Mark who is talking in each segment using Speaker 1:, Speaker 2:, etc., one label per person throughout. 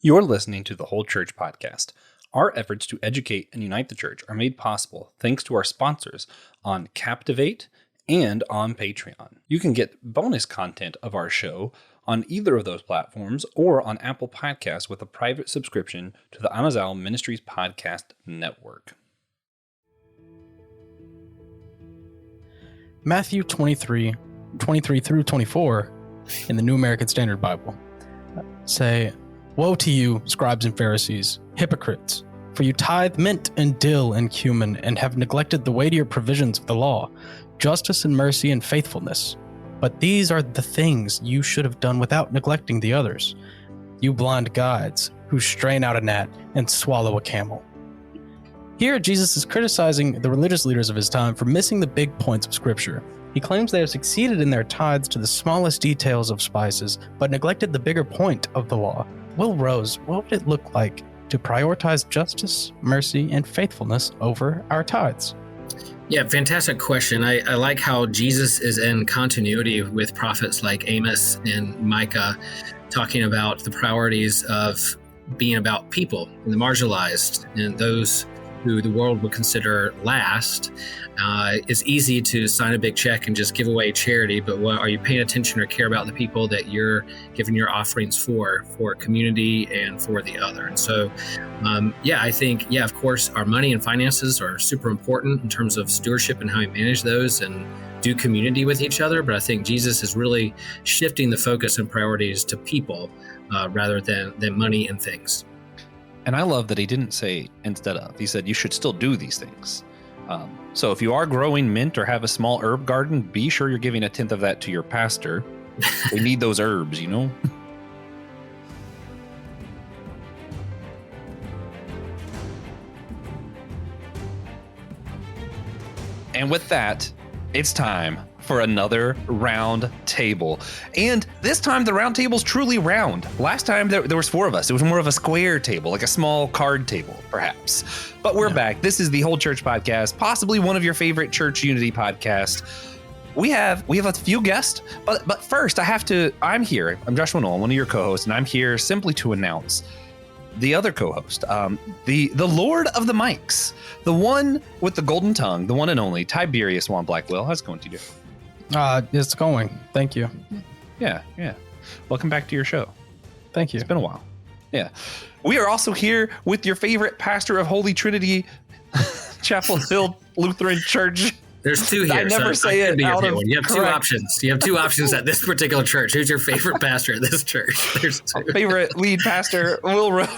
Speaker 1: You're listening to the Whole Church Podcast. Our efforts to educate and unite the church are made possible thanks to our sponsors on Captivate and on Patreon. You can get bonus content of our show on either of those platforms or on Apple Podcasts with a private subscription to the Amazal Ministries Podcast Network.
Speaker 2: Matthew 23 through 24 in the New American Standard Bible say, "Woe to you, scribes and Pharisees, hypocrites, for you tithe mint and dill and cumin, and have neglected the weightier provisions of the law, justice and mercy and faithfulness. But these are the things you should have done without neglecting the others. You blind guides, who strain out a gnat and swallow a camel." Here, Jesus is criticizing the religious leaders of his time for missing the big points of Scripture. He claims they have succeeded in their tithes to the smallest details of spices, but neglected the bigger point of the law. Will Rose, what would it look like to prioritize justice, mercy, and faithfulness over our tithes?
Speaker 3: Yeah, fantastic question. I like how Jesus is in continuity with prophets like Amos and Micah, talking about the priorities of being about people and the marginalized and those who the world would consider last. It's easy to sign a big check and just give away charity, but are you paying attention or care about the people that you're giving your offerings for community and for the other? And so, I think, of course, our money and finances are super important in terms of stewardship and how we manage those and do community with each other. But I think Jesus is really shifting the focus and priorities to people rather than money and things.
Speaker 1: And I love that he didn't say instead of. He said you should still do these things. So if you are growing mint or have a small herb garden, be sure you're giving 1/10 of that to your pastor. We need those herbs, you know? And with that, it's time for another round table. And this time the round table's truly round. Last time there was 4 of us. It was more of a square table, like a small card table, perhaps. But we're back. This is the Whole Church Podcast, possibly one of your favorite church unity podcasts. We have a few guests, but first I'm here. I'm Joshua Noel, one of your co-hosts, and I'm here simply to announce the other co-host, the Lord of the Mics, the one with the golden tongue, the one and only Tiberius Juan Blackwell. How's it going, TJ?
Speaker 2: It's going. Thank you.
Speaker 1: Yeah. Welcome back to your show.
Speaker 2: Thank you.
Speaker 1: It's been a while. Yeah. We are also here with your favorite pastor of Holy Trinity, Chapel Hill Lutheran Church.
Speaker 3: There's 2 here.
Speaker 1: I never say it out of
Speaker 3: You have 2 options. You have 2 options at this particular church. Who's your favorite pastor at this church? There's 2.
Speaker 1: Favorite lead pastor, Will Rose.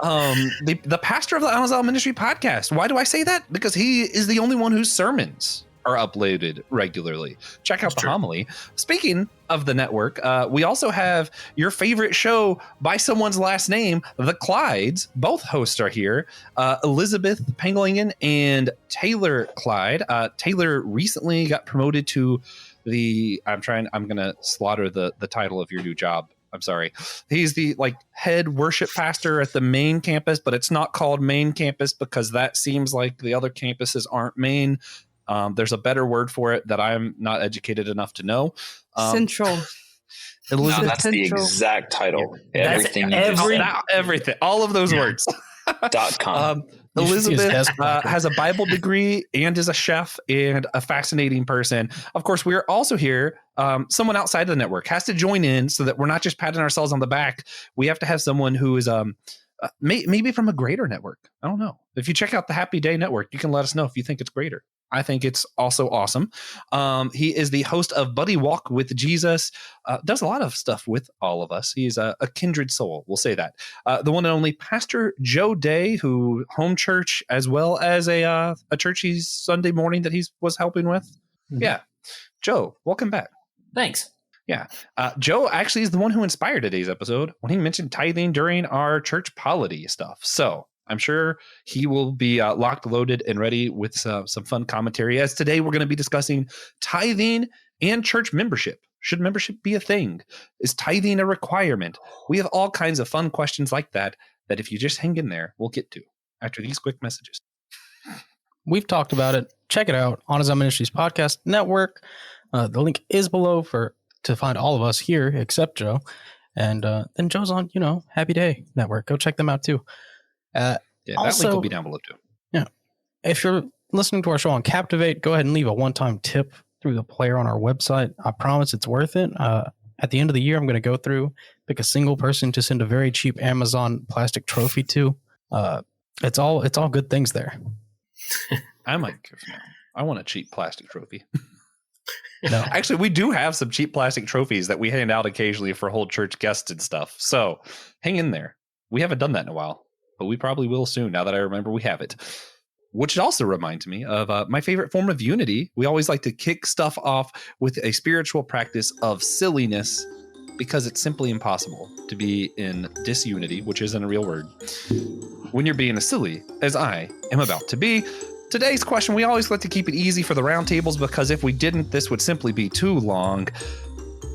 Speaker 1: The pastor of the Amazal Ministry Podcast. Why do I say that? Because he is the only one whose sermons are uploaded regularly. Check out the homily. Speaking of the network, we also have your favorite show by someone's last name, the Clydes. Both hosts are here, Elizabeth Penglingen and Taylor Clyde. Taylor recently got promoted to I'm going to slaughter the title of your new job. I'm sorry. He's the head worship pastor at the main campus, but it's not called main campus because that seems like the other campuses aren't main. There's a better word for it that I'm not educated enough to know.
Speaker 4: Central.
Speaker 1: Elizabeth,
Speaker 5: no, that's the exact title.
Speaker 1: Everything. All of those words.
Speaker 5: .com.
Speaker 1: Elizabeth has a Bible degree and is a chef and a fascinating person. Of course, we're also here. Someone outside the network has to join in so that we're not just patting ourselves on the back. We have to have someone who is maybe from a greater network. I don't know. If you check out the Happy Day Network, you can let us know if you think it's greater. I think it's also awesome. He is the host of Buddy Walk with Jesus, does a lot of stuff with all of us. He's a kindred soul. We'll say that. The one and only Pastor Joe Day, who home church as well as a church he's Sunday morning that he was helping with. Mm-hmm. Yeah. Joe, welcome back.
Speaker 6: Thanks.
Speaker 1: Yeah. Joe actually is the one who inspired today's episode when he mentioned tithing during our church polity stuff. So I'm sure he will be locked, loaded, and ready with some fun commentary. As today we're going to be discussing tithing and church membership. Should membership be a thing? Is tithing a requirement? We have all kinds of fun questions like that if you just hang in there, we'll get to after these quick messages.
Speaker 2: We've talked about it. Check it out on Amazal Ministries Podcast Network. The link is below to find all of us here except Joe. And then Joe's on, Happy Day Network. Go check them out too.
Speaker 1: Yeah,
Speaker 2: also,
Speaker 1: that link will be down below too.
Speaker 2: Yeah. If you're listening to our show on Captivate, go ahead and leave a one-time tip through the player on our website. I promise it's worth it. At the end of the year, I'm going to go through, pick a single person to send a very cheap Amazon plastic trophy to. It's all good things there.
Speaker 1: I might give now. I want a cheap plastic trophy.
Speaker 2: No.
Speaker 1: Actually, we do have some cheap plastic trophies that we hand out occasionally for whole church guests and stuff. So hang in there. We haven't done that in a while, but we probably will soon now that I remember we have it. Which also reminds me of my favorite form of unity. We always like to kick stuff off with a spiritual practice of silliness, because it's simply impossible to be in disunity, which isn't a real word, when you're being as silly as I am about to be. Today's question, we always like to keep it easy for the roundtables, because if we didn't, this would simply be too long.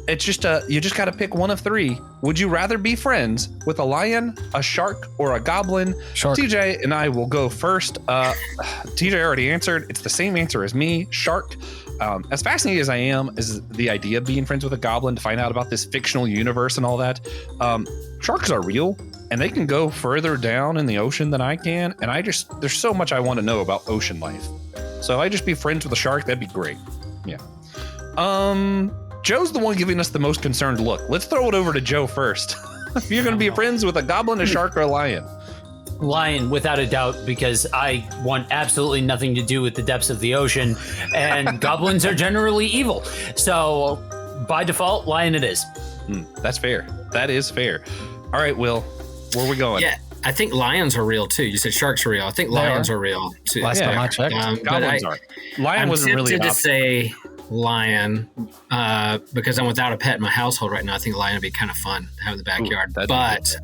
Speaker 1: It's just you just got to pick one of three. Would you rather be friends with a lion, a shark, or a goblin?
Speaker 2: Shark.
Speaker 1: TJ and I will go first. TJ already answered. It's the same answer as me, shark. As fascinated as I am as the idea of being friends with a goblin to find out about this fictional universe and all that, sharks are real and they can go further down in the ocean than I can. And there's so much I want to know about ocean life. So if I just be friends with a shark, that'd be great. Yeah. Joe's the one giving us the most concerned look. Let's throw it over to Joe first. You're going to be friends with a goblin, a shark, or a lion?
Speaker 4: Lion, without a doubt, because I want absolutely nothing to do with the depths of the ocean, and goblins are generally evil. So, by default, lion it is.
Speaker 1: That's fair. That is fair. All right, Will, where are we going?
Speaker 3: Yeah, I think lions are real too. You said sharks are real. I think lions are real too.
Speaker 2: Last time I checked.
Speaker 1: Goblins are. Lion wasn't really an
Speaker 3: to
Speaker 1: option.
Speaker 3: say lion because I'm without a pet in my household right now. I think lion would be kind of fun to have in the backyard.
Speaker 1: Ooh,
Speaker 3: but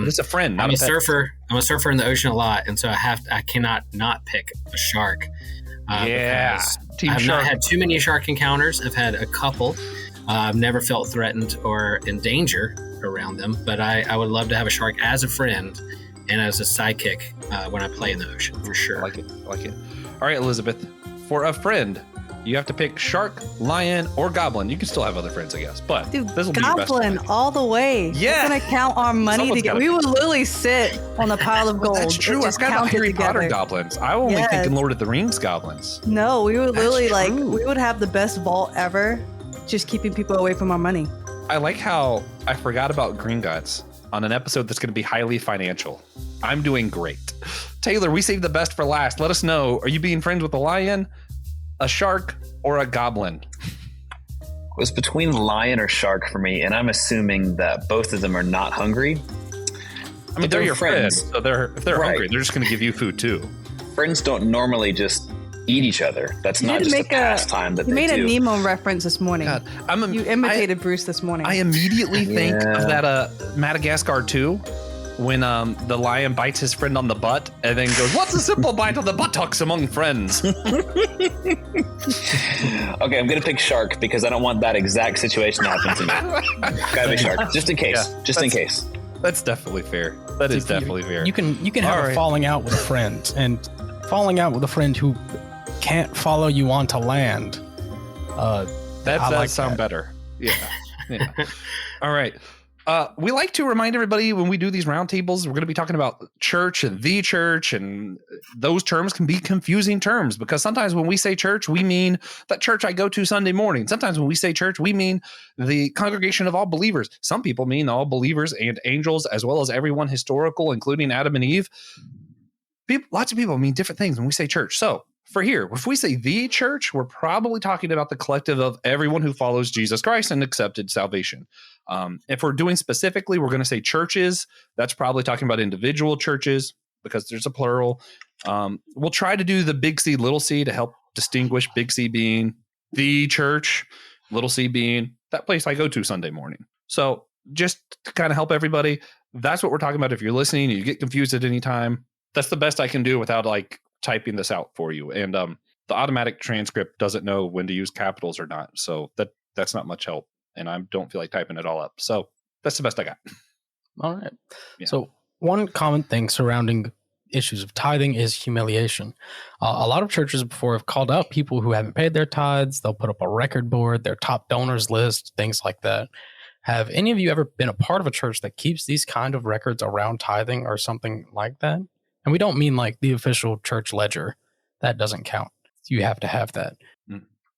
Speaker 1: it's a friend, not
Speaker 3: I'm
Speaker 1: a
Speaker 3: a
Speaker 1: pet.
Speaker 3: surfer. I'm a surfer in the ocean a lot, and so I cannot not pick a shark.
Speaker 1: Yeah, Team
Speaker 3: I've
Speaker 1: shark.
Speaker 3: not had too many shark encounters. I've had a couple. I've never felt threatened or in danger around them, but I would love to have a shark as a friend and as a sidekick when I play in the ocean, for sure.
Speaker 1: I like it. All right, Elizabeth, for a friend, you have to pick shark, lion, or goblin. You can still have other friends, I guess, but
Speaker 6: Dude,
Speaker 1: this will be your best
Speaker 6: goblin
Speaker 1: friend.
Speaker 6: all the way.
Speaker 1: Yeah.
Speaker 6: We're gonna count our money
Speaker 1: Someone's
Speaker 6: together.
Speaker 1: gotta
Speaker 6: We would literally sit on a pile of gold.
Speaker 1: That's true.
Speaker 6: and
Speaker 1: I
Speaker 6: just
Speaker 1: forgot about
Speaker 6: count it
Speaker 1: Harry Potter
Speaker 6: together.
Speaker 1: goblins. I only
Speaker 6: Yes.
Speaker 1: think in Lord of the Rings goblins.
Speaker 6: No, we would
Speaker 1: That's
Speaker 6: literally
Speaker 1: true.
Speaker 6: we would have the best vault ever, just keeping people away from our money.
Speaker 1: I like how I forgot about Gringotts on an episode that's going to be highly financial. I'm doing great. Taylor, we saved the best for last. Let us know. Are you being friends with a lion, a shark, or a goblin?
Speaker 5: It was between lion or shark for me, and I'm assuming that both of them are not hungry.
Speaker 1: I mean, they're your friends. So if they're
Speaker 5: Right.
Speaker 1: hungry, they're just going to give you food too.
Speaker 5: Friends don't normally just eat each other. That's
Speaker 6: You
Speaker 5: not
Speaker 6: did
Speaker 5: just a
Speaker 6: make
Speaker 5: pastime that
Speaker 6: You
Speaker 5: they
Speaker 6: made
Speaker 5: do.
Speaker 6: a Nemo reference this morning.
Speaker 1: God,
Speaker 6: You imitated Bruce this morning.
Speaker 1: I immediately think
Speaker 5: Yeah.
Speaker 1: of that Madagascar 2 when the lion bites his friend on the butt and then goes, "What's a simple bite of the buttocks among friends?"
Speaker 5: Okay, I'm gonna pick shark because I don't want that exact situation to happen to me. Gotta be shark, just in case.
Speaker 1: Yeah,
Speaker 5: just in case.
Speaker 1: That's definitely fair. That is definitely fair.
Speaker 2: You can have
Speaker 1: All
Speaker 2: a
Speaker 1: right.
Speaker 2: falling out with a friend, and falling out with a friend who can't follow you onto land.
Speaker 1: That
Speaker 2: I
Speaker 1: does
Speaker 2: like
Speaker 1: sound
Speaker 2: that.
Speaker 1: better. Yeah. All right. We like to remind everybody when we do these roundtables, we're going to be talking about church and the church, and those terms can be confusing terms because sometimes when we say church, we mean that church I go to Sunday morning. Sometimes when we say church, we mean the congregation of all believers. Some people mean all believers and angels, as well as everyone historical, including Adam and Eve. Lots of people mean different things when we say church. So for here, if we say the church, we're probably talking about the collective of everyone who follows Jesus Christ and accepted salvation. If we're doing specifically, we're going to say churches. That's probably talking about individual churches because there's a plural. We'll try to do the big C, little c to help distinguish big C being the church, little c being that place I go to Sunday morning. So just to kind of help everybody, that's what we're talking about. If you're listening and you get confused at any time, that's the best I can do without like typing this out for you. And the automatic transcript doesn't know when to use capitals or not. So that's not much help. And I don't feel like typing it all up. So that's the best I got.
Speaker 2: All right.
Speaker 1: Yeah.
Speaker 2: So one common thing surrounding issues of tithing is humiliation. A lot of churches before have called out people who haven't paid their tithes. They'll put up a record board, their top donors list, things like that. Have any of you ever been a part of a church that keeps these kind of records around tithing or something like that? And we don't mean like the official church ledger. That doesn't count. You have to have that.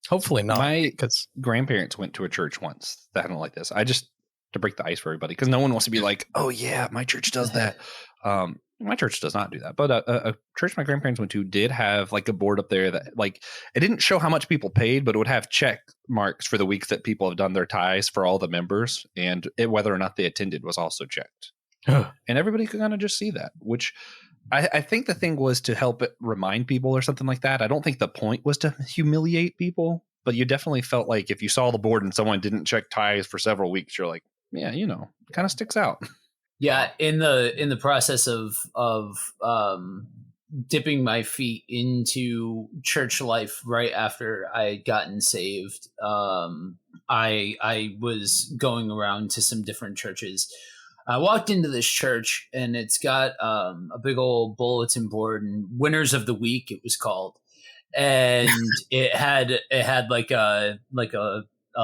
Speaker 2: Hopefully not.
Speaker 1: My grandparents went to a church once that had like this. I just to break the ice for everybody because no one wants to be like, oh yeah, my church does that. My church does not do that, but a church my grandparents went to did have like a board up there that like it didn't show how much people paid, but it would have check marks for the weeks that people have done their tithes for all the members, and whether or not they attended was also checked. And everybody could kind of just see that, which I think the thing was to help it remind people or something like that. I don't think the point was to humiliate people, but you definitely felt like if you saw the board and someone didn't check tithes for several weeks, you're like, yeah, it kind of sticks out.
Speaker 4: Yeah, in the process of dipping my feet into church life right after I had gotten saved, I was going around to some different churches. I walked into this church and it's got a big old bulletin board, and Winners of the Week it was called, and it had like a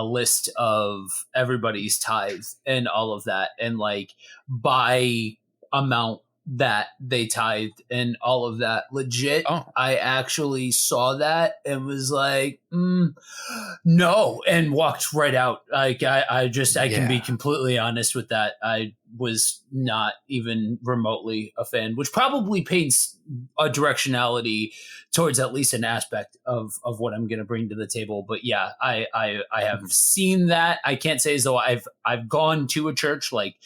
Speaker 4: list of everybody's tithe and all of that, and like by amount that they tithed and all of that. Legit, I actually saw that and was like, no, and walked right out. Like I can be completely honest with that. I was not even remotely a fan, which probably paints a directionality towards at least an aspect of what I'm going to bring to the table. But yeah, I have seen that. I can't say as though I've gone to a church like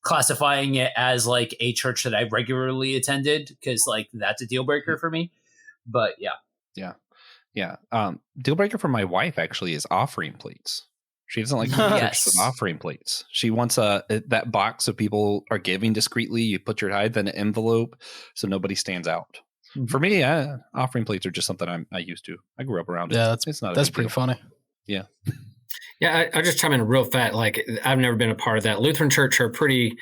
Speaker 4: classifying it as like a church that I regularly attended, because like that's a deal breaker for me. But yeah.
Speaker 1: Deal breaker for my wife actually is offering plates. She doesn't like church with offering plates. She wants that box so people are giving discreetly. You put your tithe in an envelope so nobody stands out. Mm-hmm. For me, offering plates are just something I used to. I grew up around it.
Speaker 2: Yeah, that's pretty funny.
Speaker 1: Yeah.
Speaker 3: Yeah, I'll just chime in real fast. Like, I've never been a part of that. Lutheran Church are pretty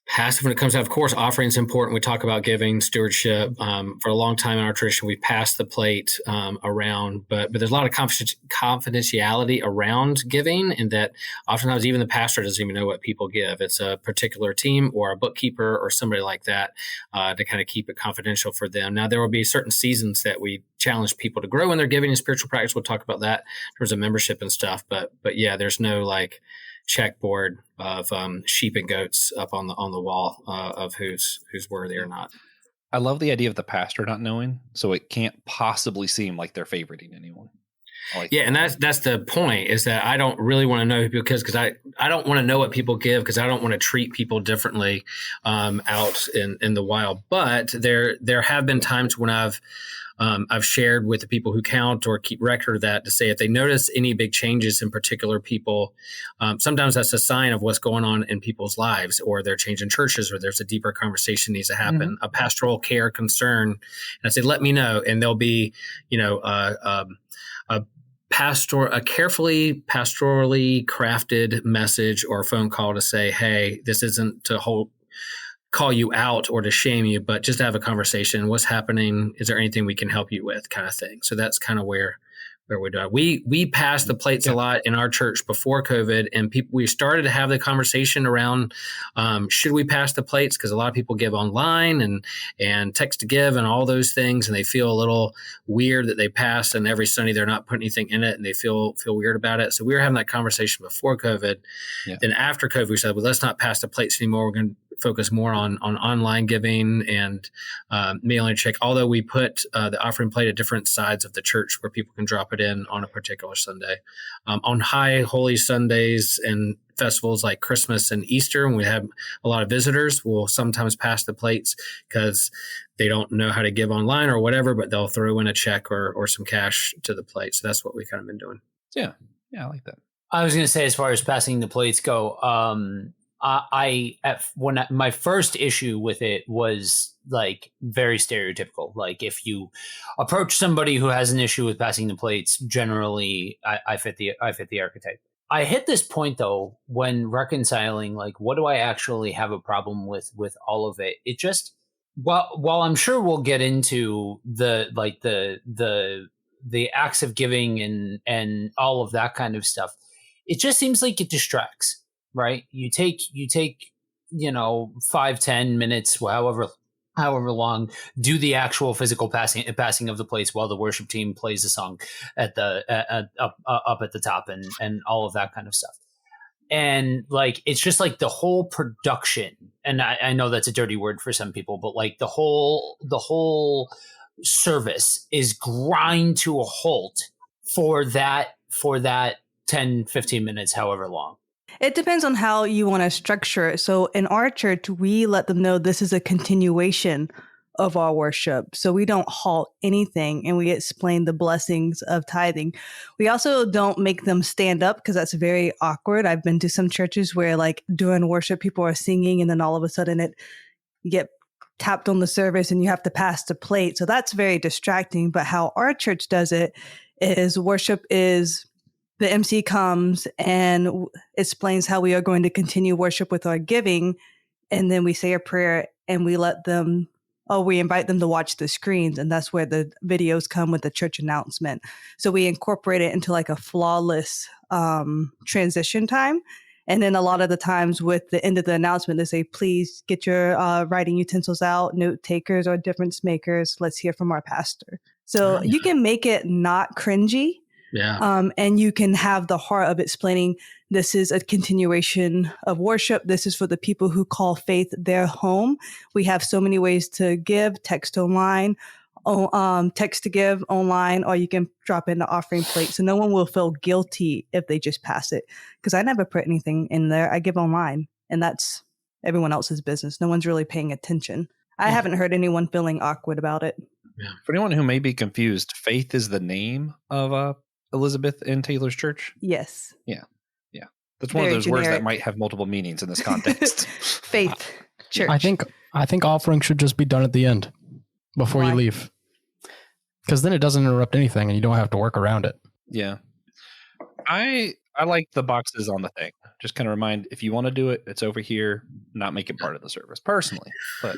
Speaker 3: passive when it comes to, of course, offering is important. We talk about giving, stewardship. For a long time in our tradition, we passed the plate around, but there's a lot of confidentiality around giving, and that oftentimes even the pastor doesn't even know what people give. It's a particular team or a bookkeeper or somebody like that to kind of keep it confidential for them. Now, there will be certain seasons that we challenge people to grow in their giving and spiritual practice. We'll talk about that in terms of membership and stuff. But yeah, there's no like checkboard of sheep and goats up on the wall of who's worthy or not.
Speaker 1: I love the idea of the pastor not knowing, so it can't possibly seem like they're favoriting anyone.
Speaker 3: And that's the point, is that I don't really want to know because I don't want to know what people give, because I don't want to treat people differently out in the wild. But there have been times when I've shared with the people who count or keep record of that to say if they notice any big changes in particular people, sometimes that's a sign of what's going on in people's lives, or they're changing churches, or there's a deeper conversation needs to happen, a pastoral care concern. And I say, let me know. And there'll be, a carefully pastorally crafted message or phone call to say, hey, this isn't to call you out or to shame you, but just to have a conversation. What's happening? Is there anything we can help you with, kind of thing? So that's kind of where we're doing. We passed the plates a lot in our church before COVID, and we started to have the conversation around should we pass the plates, because a lot of people give online and text to give and all those things, and they feel a little weird that they pass, and every Sunday they're not putting anything in it, and they feel weird about it. So we were having that conversation before COVID. Then after COVID, we said, well, let's not pass the plates anymore. We're going to focus more on online giving and mailing check, although we put the offering plate at different sides of the church where people can drop it in on a particular Sunday. On high holy Sundays and festivals like Christmas and Easter, when we have a lot of visitors, we'll sometimes pass the plates because they don't know how to give online or whatever, but they'll throw in a check or some cash to the plate. So that's what we've kind of been doing.
Speaker 1: Yeah, I like that.
Speaker 4: I was going to say, as far as passing the plates go, my first issue with it was like very stereotypical. Like if you approach somebody who has an issue with passing the plates, generally I fit the archetype. I hit this point though when reconciling like what do I actually have a problem with all of it. It just while I'm sure we'll get into the acts of giving and all of that kind of stuff, it just seems like it distracts. right? You take 5, 10 minutes, however long, do the actual physical passing of the plates while the worship team plays a song at up at the top and all of that kind of stuff. And like, it's just like the whole production, and I know that's a dirty word for some people, but like the whole service is grind to a halt for that 10, 15 minutes, however long.
Speaker 6: It depends on how you want to structure it. So in our church, we let them know this is a continuation of our worship. So we don't halt anything, and we explain the blessings of tithing. We also don't make them stand up because that's very awkward. I've been to some churches where like during worship, people are singing and then all of a sudden you get tapped on the service and you have to pass the plate. So that's very distracting. But how our church does it is worship is the MC comes and explains how we are going to continue worship with our giving. And then we say a prayer and we invite them to watch the screens. And that's where the videos come with the church announcement. So we incorporate it into like a flawless transition time. And then a lot of the times with the end of the announcement, they say, please get your writing utensils out, note takers or difference makers. Let's hear from our pastor. So you can make it not cringy.
Speaker 3: Yeah.
Speaker 6: And you can have the heart of explaining this is a continuation of worship. This is for the people who call faith their home. We have so many ways to give: text online, text to give online, or you can drop in the offering plate. So no one will feel guilty if they just pass it. Because I never put anything in there. I give online, and that's everyone else's business. No one's really paying attention. I haven't heard anyone feeling awkward about it.
Speaker 3: Yeah.
Speaker 1: For anyone who may be confused, Faith is the name of Elizabeth and Taylor's church?
Speaker 6: Yes.
Speaker 1: Yeah. That's one
Speaker 6: Very
Speaker 1: of those words
Speaker 6: generic.
Speaker 1: that might have multiple meanings in this context.
Speaker 6: Faith church.
Speaker 2: I think offering should just be done at the end before
Speaker 6: Why?
Speaker 2: you leave, because then it doesn't interrupt anything and you don't have to work around it.
Speaker 1: Yeah. I like the boxes on the thing. Just kind of remind, if you want to do it, it's over here, not make it part of the service personally. But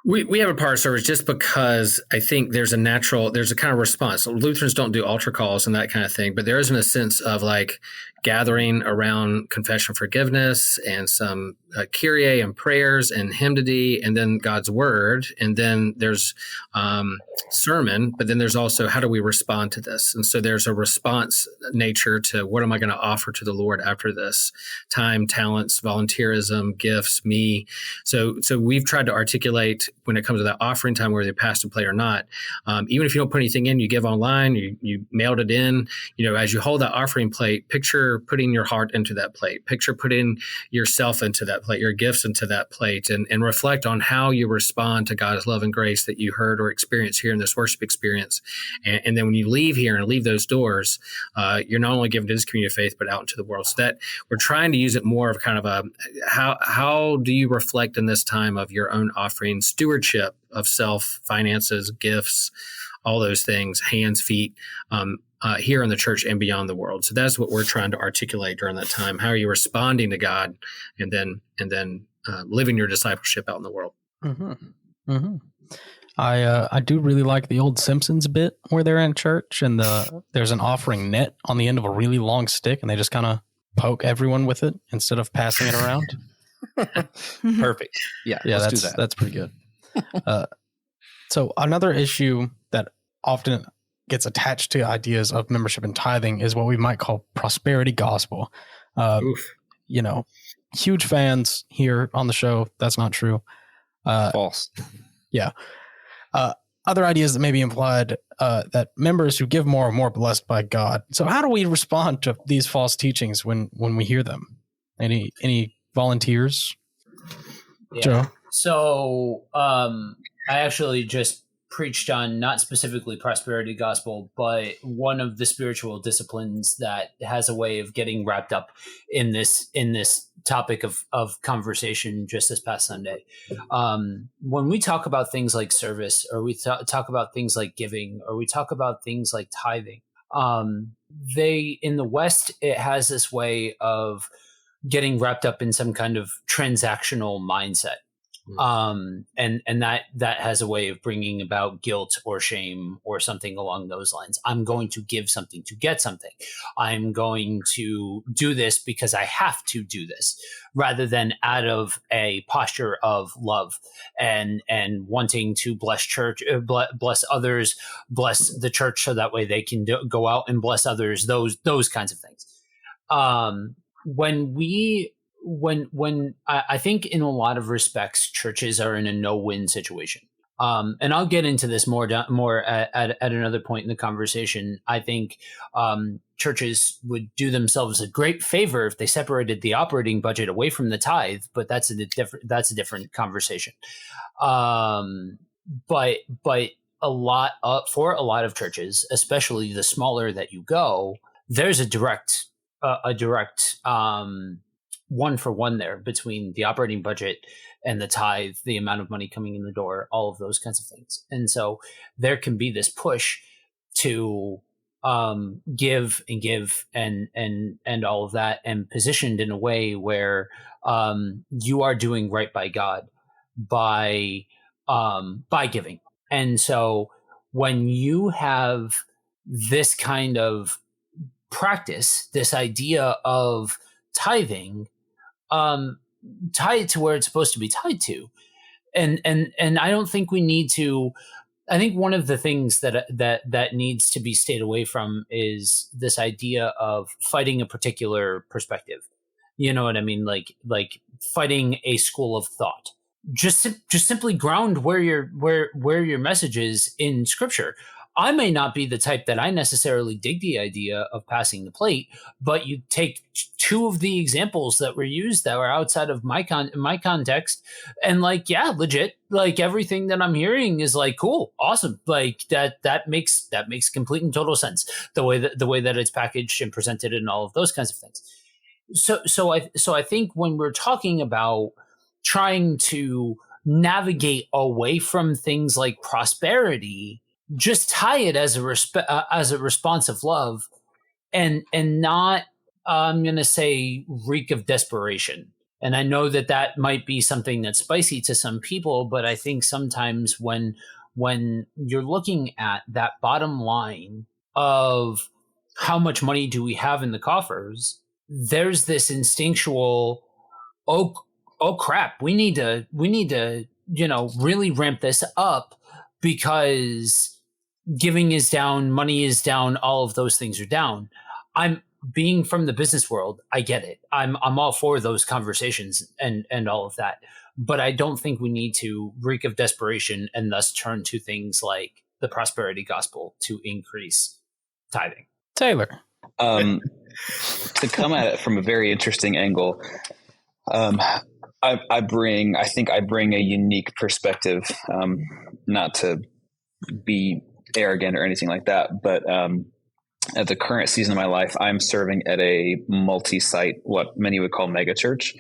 Speaker 3: We have a part of service just because I think there's a kind of response. Lutherans don't do altar calls and that kind of thing, but there isn't a sense of like gathering around confession forgiveness and some Kyrie and prayers and hymnody and then God's word. And then there's sermon, but then there's also how do we respond to this? And so there's a response nature to what am I going to offer to the Lord after this? Time, talents, volunteerism, gifts, me. So we've tried to articulate when it comes to that offering time, whether you pass the plate or not. Even if you don't put anything in, you give online, you mailed it in, as you hold that offering plate, picture putting your heart into that plate, picture putting yourself into that plate, your gifts into that plate, and reflect on how you respond to God's love and grace that you heard or experienced here in this worship experience. And then when you leave here and leave those doors, you're not only given to this community of faith, but out into the world. So that we're trying to use it more of kind of a, how do you reflect in this time of your own offering, stewardship of self, finances, gifts, all those things, hands, feet, here in the church and beyond the world. So that's what we're trying to articulate during that time. How are you responding to God, and then living your discipleship out in the world?
Speaker 2: Mm-hmm. Mm-hmm. I do really like the old Simpsons bit where they're in church and there's an offering net on the end of a really long stick, and they just kind of poke everyone with it instead of passing it around.
Speaker 1: Perfect. Yeah, let's do that.
Speaker 2: That's pretty good. So another issue that often gets attached to ideas of membership and tithing is what we might call prosperity gospel. Huge fans here on the show. That's not true.
Speaker 1: False.
Speaker 2: Yeah. Other ideas that may be implied that members who give more are more blessed by God. So how do we respond to these false teachings when we hear them? Any volunteers?
Speaker 4: Yeah.
Speaker 2: Joe?
Speaker 4: So I actually just preached on not specifically prosperity gospel, but one of the spiritual disciplines that has a way of getting wrapped up in this topic of conversation just this past Sunday. When we talk about things like service, or we talk about things like giving, or we talk about things like tithing, they in the West, it has this way of getting wrapped up in some kind of transactional mindset. And that has a way of bringing about guilt or shame or something along those lines. I'm going to give something to get something. I'm going to do this because I have to do this, rather than out of a posture of love and wanting to bless church, bless others, bless the church, so that way they can go out and bless others. Those kinds of things. When I think in a lot of respects, churches are in a no-win situation. And I'll get into this more at another point in the conversation. I think churches would do themselves a great favor if they separated the operating budget away from the tithe, but that's a different conversation. But for a lot of churches, especially the smaller that you go, there's a direct one for one there between the operating budget and the tithe, the amount of money coming in the door, all of those kinds of things. And so there can be this push to give and all of that, and positioned in a way where you are doing right by God by giving. And so when you have this kind of practice, this idea of tithing, tied to where it's supposed to be tied to, and I don't think we need to. I think one of the things that needs to be stayed away from is this idea of fighting a particular perspective. You know what I mean? Like fighting a school of thought. Just simply ground where your message is in Scripture. I may not be the type that I necessarily dig the idea of passing the plate, but you take two of the examples that were used that were outside of my context, and legit, everything that I'm hearing is cool, awesome, that makes complete and total sense. The way that it's packaged and presented and all of those kinds of things. So I think when we're talking about trying to navigate away from things like prosperity, just tie it as a response of love, and not, I'm going to say, reek of desperation. And I know that might be something that's spicy to some people, but I think sometimes when you're looking at that bottom line of how much money do we have in the coffers, there's this instinctual, oh crap, we need to really ramp this up, because giving is down, money is down, all of those things are down. I'm being from the business world, I get it. I'm all for those conversations and all of that. But I don't think we need to reek of desperation and thus turn to things like the prosperity gospel to increase tithing.
Speaker 2: Taylor.
Speaker 5: To come at it from a very interesting angle, I bring a unique perspective, not to be arrogant or anything like that, but at the current season of my life, I'm serving at a multi-site, what many would call mega church.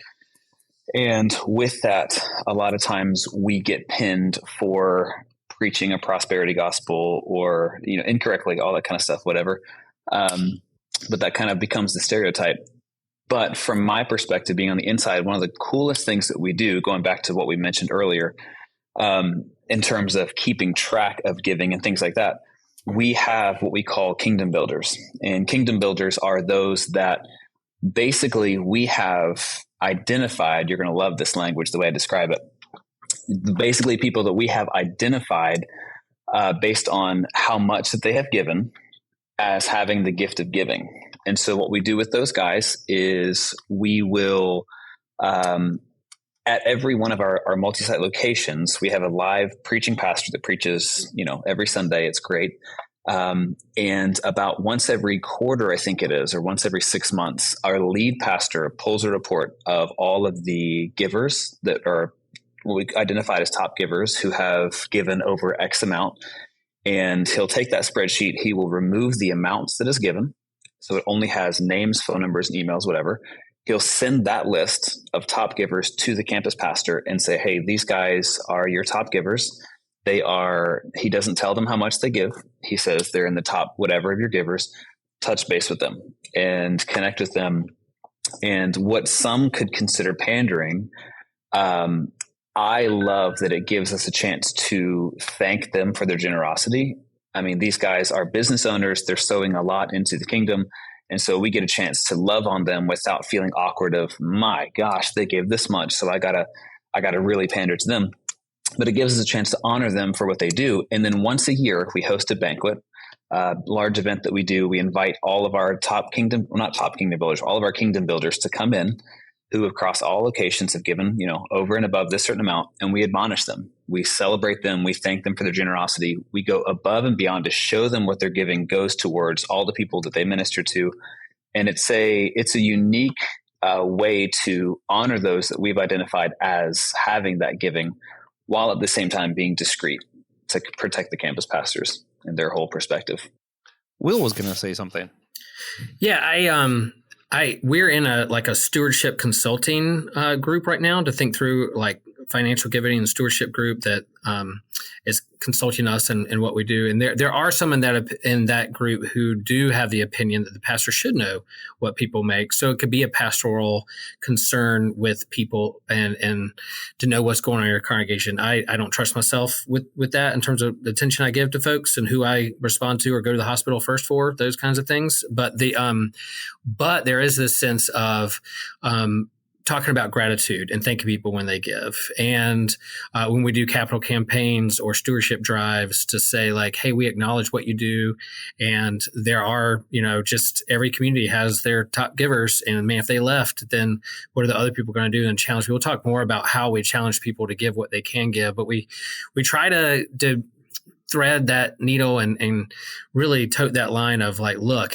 Speaker 5: And with that, a lot of times we get pinned for preaching a prosperity gospel, or incorrectly, all that kind of stuff, whatever. But that kind of becomes the stereotype. But from my perspective, being on the inside, one of the coolest things that we do, going back to what we mentioned earlier, in terms of keeping track of giving and things like that, we have what we call kingdom builders. And kingdom builders are those that basically we have identified. You're going to love this language, the way I describe it. Basically, people that we have identified based on how much that they have given as having the gift of giving. And so what we do with those guys is we will, at every one of our multi-site locations, we have a live preaching pastor that preaches, every Sunday. It's great. And about once every quarter, I think it is, or once every 6 months, our lead pastor pulls a report of all of the givers that are what we identified as top givers who have given over X amount. And he'll take that spreadsheet. He will remove the amounts that is given. So it only has names, phone numbers, and emails, whatever. He'll send that list of top givers to the campus pastor and say, hey, these guys are your top givers. He doesn't tell them how much they give. He says they're in the top whatever of your givers. Touch base with them and connect with them. And what some could consider pandering, I love that it gives us a chance to thank them for their generosity. I mean, these guys are business owners. They're sowing a lot into the kingdom. And so we get a chance to love on them without feeling awkward of, my gosh, they gave this much, so I gotta really pander to them. But it gives us a chance to honor them for what they do. And then once a year, we host a banquet, large event that we do. We invite all of our all of our kingdom builders to come in, who across all locations have given, over and above this certain amount, and we admonish them. We celebrate them. We thank them for their generosity. We go above and beyond to show them what their giving goes towards all the people that they minister to. And it's a unique way to honor those that we've identified as having that giving, while at the same time being discreet to protect the campus pastors and their whole perspective.
Speaker 1: Will was going to say something.
Speaker 3: Yeah, we're in a stewardship consulting group right now to think through like financial giving and stewardship group that is consulting us and what we do. And there are some in that group who do have the opinion that the pastor should know what people make. So it could be a pastoral concern with people and to know what's going on in your congregation. I don't trust myself with that in terms of the attention I give to folks and who I respond to or go to the hospital first for, those kinds of things. But but there is this sense of talking about gratitude and thanking people when they give. And when we do capital campaigns or stewardship drives to say like, hey, we acknowledge what you do. And there are, just every community has their top givers. And man, if they left, then what are the other people going to do and challenge people? We'll talk more about how we challenge people to give what they can give. But we try to thread that needle and really tote that line of like, look,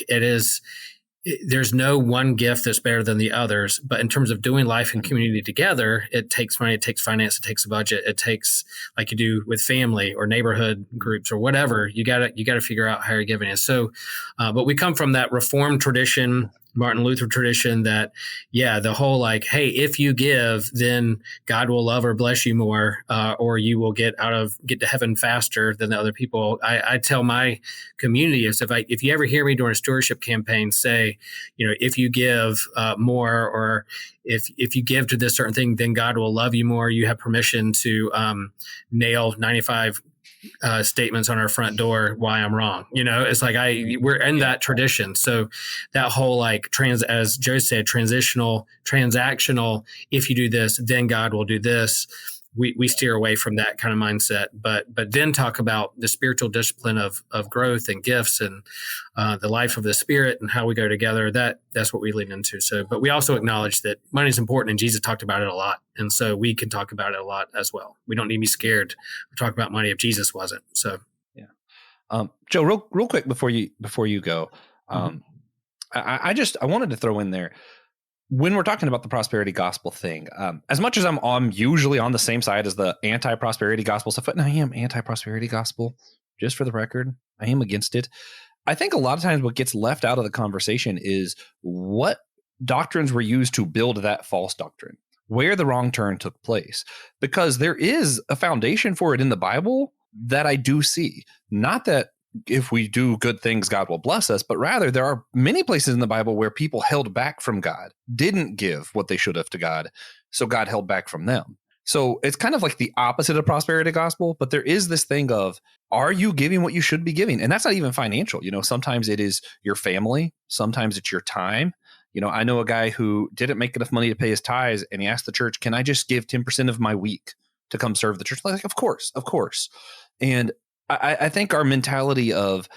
Speaker 3: there's no one gift that's better than the others, but in terms of doing life and community together, it takes money, it takes finance, it takes a budget, it takes, like you do with family or neighborhood groups or whatever, you gotta figure out how you're giving it. So, but we come from that Reformed tradition, Martin Luther tradition that, the whole like, hey, if you give, then God will love or bless you more, or you will get to heaven faster than the other people. I tell my community is if you ever hear me during a stewardship campaign say, if you give more, or if you give to this certain thing, then God will love you more. You have permission to nail 95 statements on our front door why I'm wrong. It's like we're in that tradition. So that whole like as Joe said, transactional, if you do this, then God will do this. We steer away from that kind of mindset, but then talk about the spiritual discipline of growth and gifts and the life of the Spirit and how we go together. That's what we lean into. So, but we also acknowledge that money is important, and Jesus talked about it a lot, and so we can talk about it a lot as well. We don't need to be scared to talk about money if Jesus wasn't. So,
Speaker 1: yeah. Joe, real quick before you go, I wanted to throw in there, when we're talking about the prosperity gospel thing, as much as I'm usually on the same side as the anti-prosperity gospel stuff, and I am anti-prosperity gospel, just for the record, I am against it. I think a lot of times what gets left out of the conversation is what doctrines were used to build that false doctrine, where the wrong turn took place, because there is a foundation for it in the Bible that I do see. Not that if we do good things, God will bless us, but rather there are many places in the Bible where people held back from God, didn't give what they should have to God, so God held back from them. So it's kind of like the opposite of prosperity gospel, but there is this thing of, are you giving what you should be giving? And that's not even financial. Sometimes it is your family, sometimes it's your time. I know a guy who didn't make enough money to pay his tithes, and he asked the church, can I just give 10% of my week to come serve the church? Like, of course. And I think our mentality of,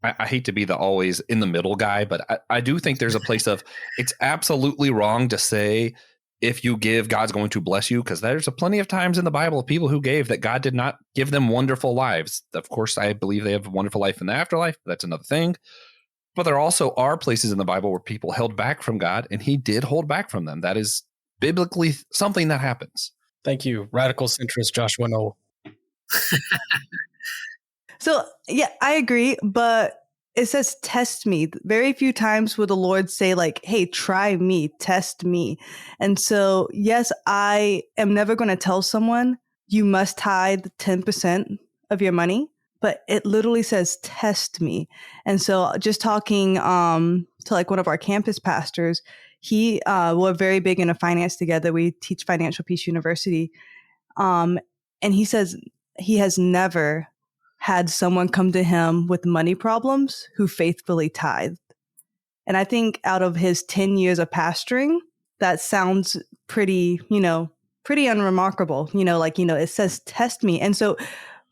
Speaker 1: I hate to be the always in the middle guy, but I do think there's a place of, it's absolutely wrong to say, if you give, God's going to bless you, because there's plenty of times in the Bible of people who gave that God did not give them wonderful lives. Of course, I believe they have a wonderful life in the afterlife. But that's another thing. But there also are places in the Bible where people held back from God, and he did hold back from them. That is biblically something that happens.
Speaker 2: Thank you, radical centrist Joshua Noel.
Speaker 6: So, yeah, I agree, but it says test me. Very few times will the Lord say like, hey, try me, test me. And so, yes, I am never going to tell someone you must tithe 10% of your money, but it literally says test me. And so just talking to like one of our campus pastors, we're very big into finance together. We teach Financial Peace University. And he says he has never had someone come to him with money problems who faithfully tithed. And I think out of his 10 years of pastoring, that sounds pretty, pretty unremarkable. It says test me. And so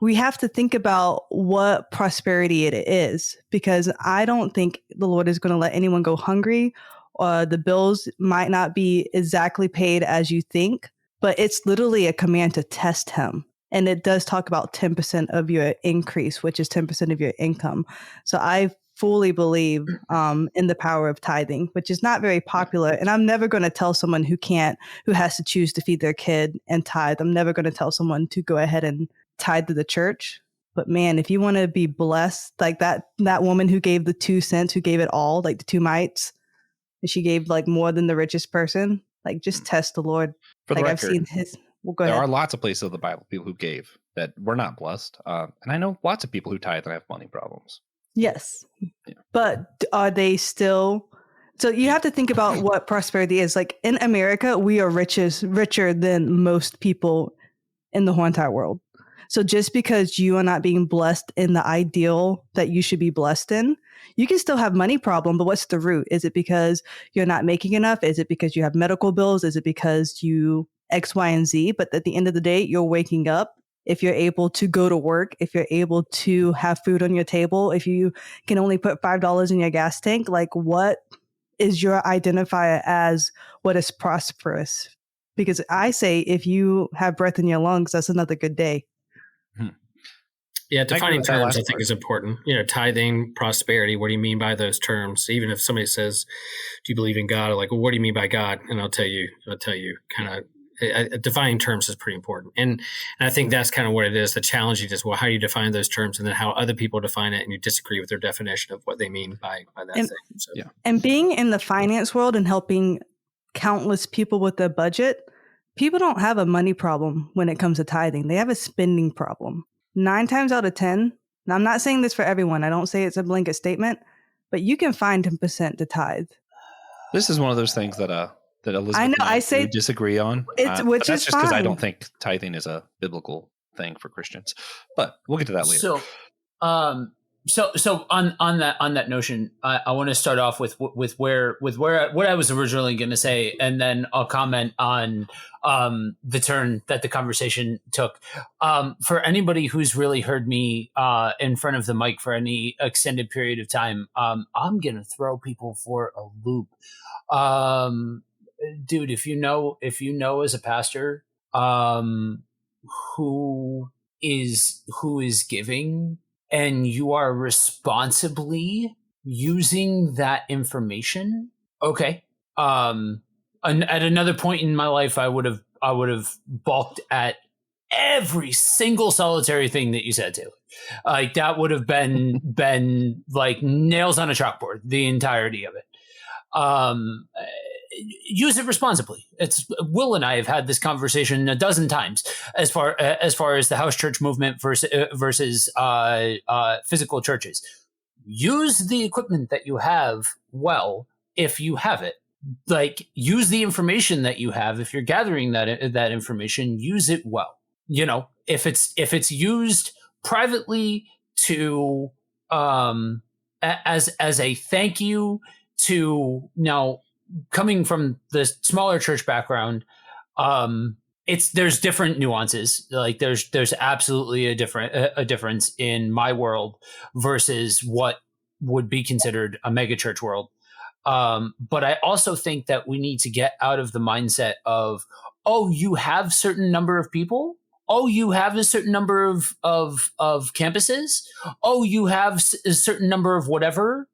Speaker 6: we have to think about what prosperity it is, because I don't think the Lord is going to let anyone go hungry. The bills might not be exactly paid as you think, but it's literally a command to test him. And it does talk about 10% of your increase, which is 10% of your income. So I fully believe in the power of tithing, which is not very popular. And I'm never going to tell someone who has to choose to feed their kid and tithe. I'm never going to tell someone to go ahead and tithe to the church. But man, if you want to be blessed, like that woman who gave the 2 cents, who gave it all, like the 2 mites, and she gave like more than the richest person, like just test the Lord.
Speaker 1: For the
Speaker 6: like
Speaker 1: record,
Speaker 6: I've seen his. Well, go
Speaker 1: there
Speaker 6: ahead.
Speaker 1: are lots of places of the Bible, people who gave that were not blessed. And I know lots of people who tithe and have money problems.
Speaker 6: Yes.
Speaker 1: Yeah.
Speaker 6: But are they still? So you have to think about what prosperity is. Like in America, we are richer than most people in the whole entire world. So just because you are not being blessed in the ideal that you should be blessed in, you can still have money problem, but what's the root? Is it because you're not making enough? Is it because you have medical bills? Is it because you X, Y, and Z? But at the end of the day, you're waking up. If you're able to go to work, if you're able to have food on your table, if you can only put $5 in your gas tank, like what is your identifier as what is prosperous? Because I say if you have breath in your lungs, that's another good day.
Speaker 3: Yeah, defining terms I think is important. Tithing, prosperity. What do you mean by those terms? Even if somebody says, "Do you believe in God?" Or like, "Well, what do you mean by God?" And I'll tell you. Kind of defining terms is pretty important, and I think that's kind of what it is. The challenge is, well, how do you define those terms, and then how other people define it, and you disagree with their definition of what they mean by that thing. So,
Speaker 1: yeah.
Speaker 6: And being in the finance world and helping countless people with their budget, people don't have a money problem when it comes to tithing. They have a spending problem. 9 times out of 10, now I'm not saying this for everyone. I don't say it's a blanket statement, but you can find 10% to tithe.
Speaker 1: This is one of those things that Elizabeth
Speaker 6: I know,
Speaker 1: and I
Speaker 6: say
Speaker 1: do disagree on.
Speaker 6: which
Speaker 1: that's
Speaker 6: is
Speaker 1: just because I
Speaker 6: fine.
Speaker 1: don't think tithing is a biblical thing for Christians. But we'll get to that later.
Speaker 4: So on that notion, I want to start off with what I was originally going to say, and then I'll comment on the turn that the conversation took. For anybody who's really heard me in front of the mic for any extended period of time, I'm going to throw people for a loop. Dude, if you know as a pastor who is giving, and you are responsibly using that information, okay. And at another point in my life, I would have balked at every single solitary thing that you said to. Like that would have been like nails on a chalkboard, the entirety of it. Use it responsibly. It's Will and I have had this conversation a dozen times as far as the house church movement versus physical churches. Use the equipment that you have well, if you have it. Like use the information that you have. If you're gathering that information, use it well. If it's used privately to as a thank you to now. Coming from the smaller church background, there's different nuances. Like there's absolutely a difference in my world versus what would be considered a mega church world. But I also think that we need to get out of the mindset of, oh, you have certain number of people. Oh, you have a certain number of campuses. Oh, you have a certain number of whatever.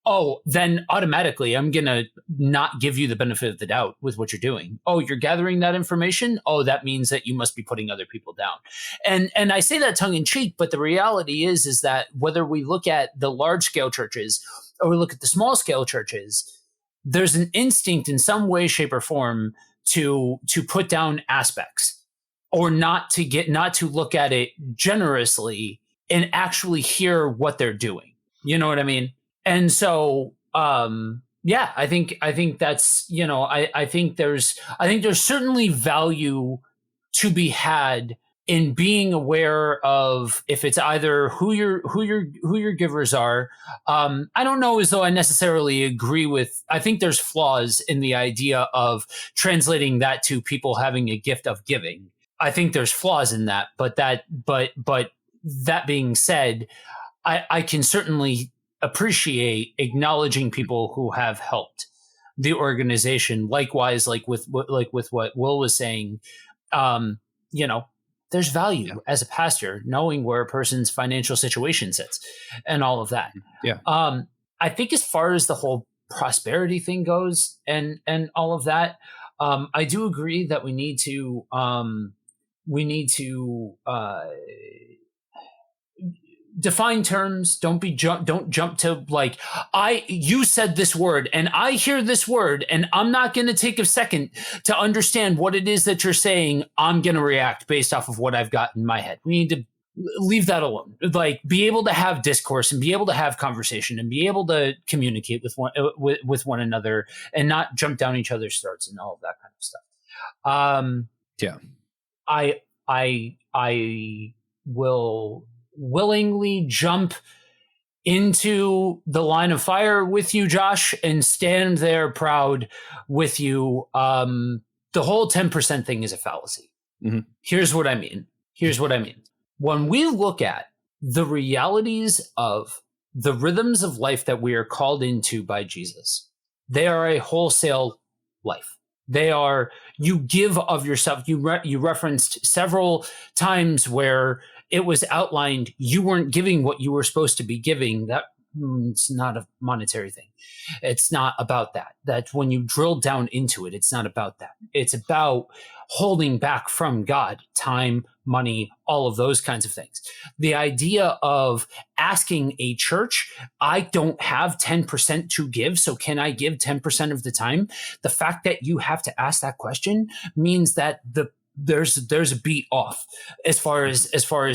Speaker 4: Oh, then automatically I'm going to not give you the benefit of the doubt with what you're doing. Oh, you're gathering that information? Oh, that means that you must be putting other people down. And I say that tongue in cheek, but the reality is that whether we look at the large scale churches or we look at the small scale churches, there's an instinct in some way, shape, or form to put down aspects or not to look at it generously and actually hear what they're doing. You know what I mean? And so, I think that's, I think there's certainly value to be had in being aware of if it's either who your givers are. I don't know as though I necessarily agree with. I think there's flaws in the idea of translating that to people having a gift of giving. I think there's flaws in that, but that being said, I can certainly appreciate acknowledging people who have helped the organization. Likewise, like with what Will was saying, there's value as a pastor knowing where a person's financial situation sits and all of that.
Speaker 1: Yeah.
Speaker 4: I think as far as the whole prosperity thing goes and all of that, I do agree that we need to define terms. Don't jump to like, you said this word and I hear this word and I'm not going to take a second to understand what it is that you're saying. I'm going to react based off of what I've got in my head. We need to leave that alone. Like, be able to have discourse and be able to have conversation and be able to communicate with one another and not jump down each other's throats and all of that kind of stuff. I will willingly jump into the line of fire with you, Josh, and stand there proud with you. The whole 10% thing is a fallacy.
Speaker 1: Mm-hmm.
Speaker 4: Here's what I mean. When we look at the realities of the rhythms of life that we are called into by Jesus, they are a wholesale life. They are, you give of yourself. You referenced several times where it was outlined you weren't giving what you were supposed to be giving. It's not a monetary thing. It's not about that. That when you drill down into it, it's not about that. It's about holding back from God, time, money, all of those kinds of things. The idea of asking a church, I don't have 10% to give, so can I give 10% of the time? The fact that you have to ask that question means that there's a beat off as far as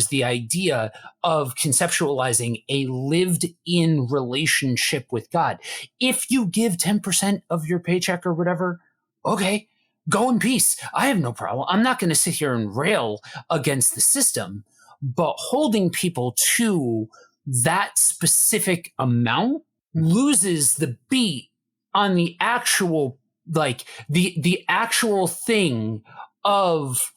Speaker 4: the idea of conceptualizing a lived in relationship with God. If you give 10% of your paycheck or whatever, okay, go in peace. I have no problem. I'm not going to sit here and rail against the system, but holding people to that specific amount loses the beat on the actual, like the actual thing of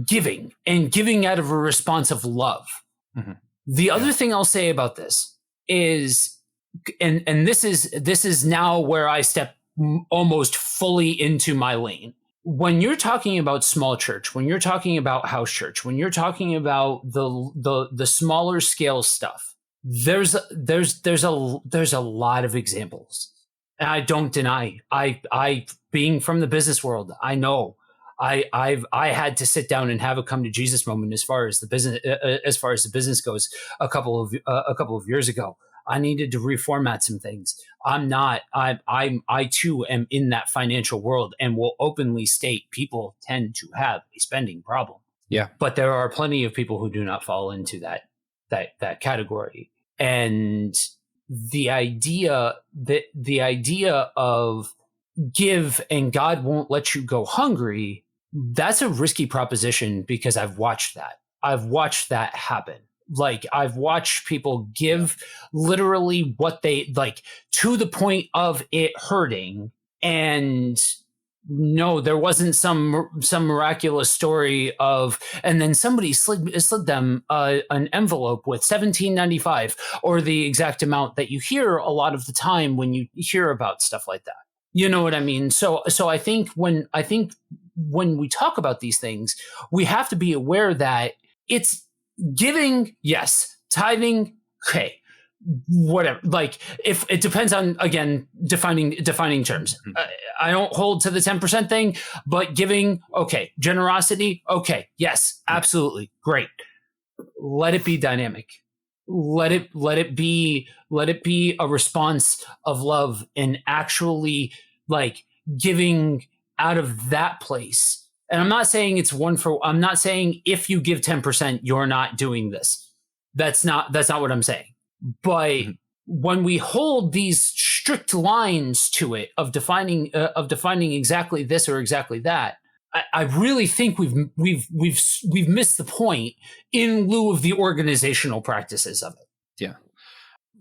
Speaker 4: giving and giving out of a response of love.
Speaker 1: Mm-hmm.
Speaker 4: The other thing I'll say about this is, and this is now where I step almost fully into my lane. When you're talking about small church, when you're talking about house church, when you're talking about the smaller scale stuff, there's a lot of examples. And I don't deny, I being from the business world, I know I had to sit down and have a come to Jesus moment as far as the business goes a couple of years ago. I needed to reformat some things. I too am in that financial world and will openly state people tend to have a spending problem.
Speaker 1: Yeah.
Speaker 4: But there are plenty of people who do not fall into that category. And the idea of give and God won't let you go hungry, that's a risky proposition because I've watched that happen. Like, I've watched people give literally what they like to the point of it hurting. And no, there wasn't some miraculous story of, and then somebody slid them an envelope with $17.95 or the exact amount that you hear a lot of the time when you hear about stuff like that. You know what I mean? So I think when we talk about these things, we have to be aware that it's giving, yes, tithing, okay, whatever. Like, if it depends on, again, defining terms. I don't hold to the 10% thing, but giving, okay, generosity, okay, yes, absolutely, great. Let it be dynamic. Let it be a response of love and actually like giving out of that place. And I'm not saying I'm not saying if you give 10%, you're not doing this. That's not what I'm saying. But when we hold these strict lines to it of defining exactly this or exactly that, I really think we've missed the point in lieu of the organizational practices of it.
Speaker 1: Yeah.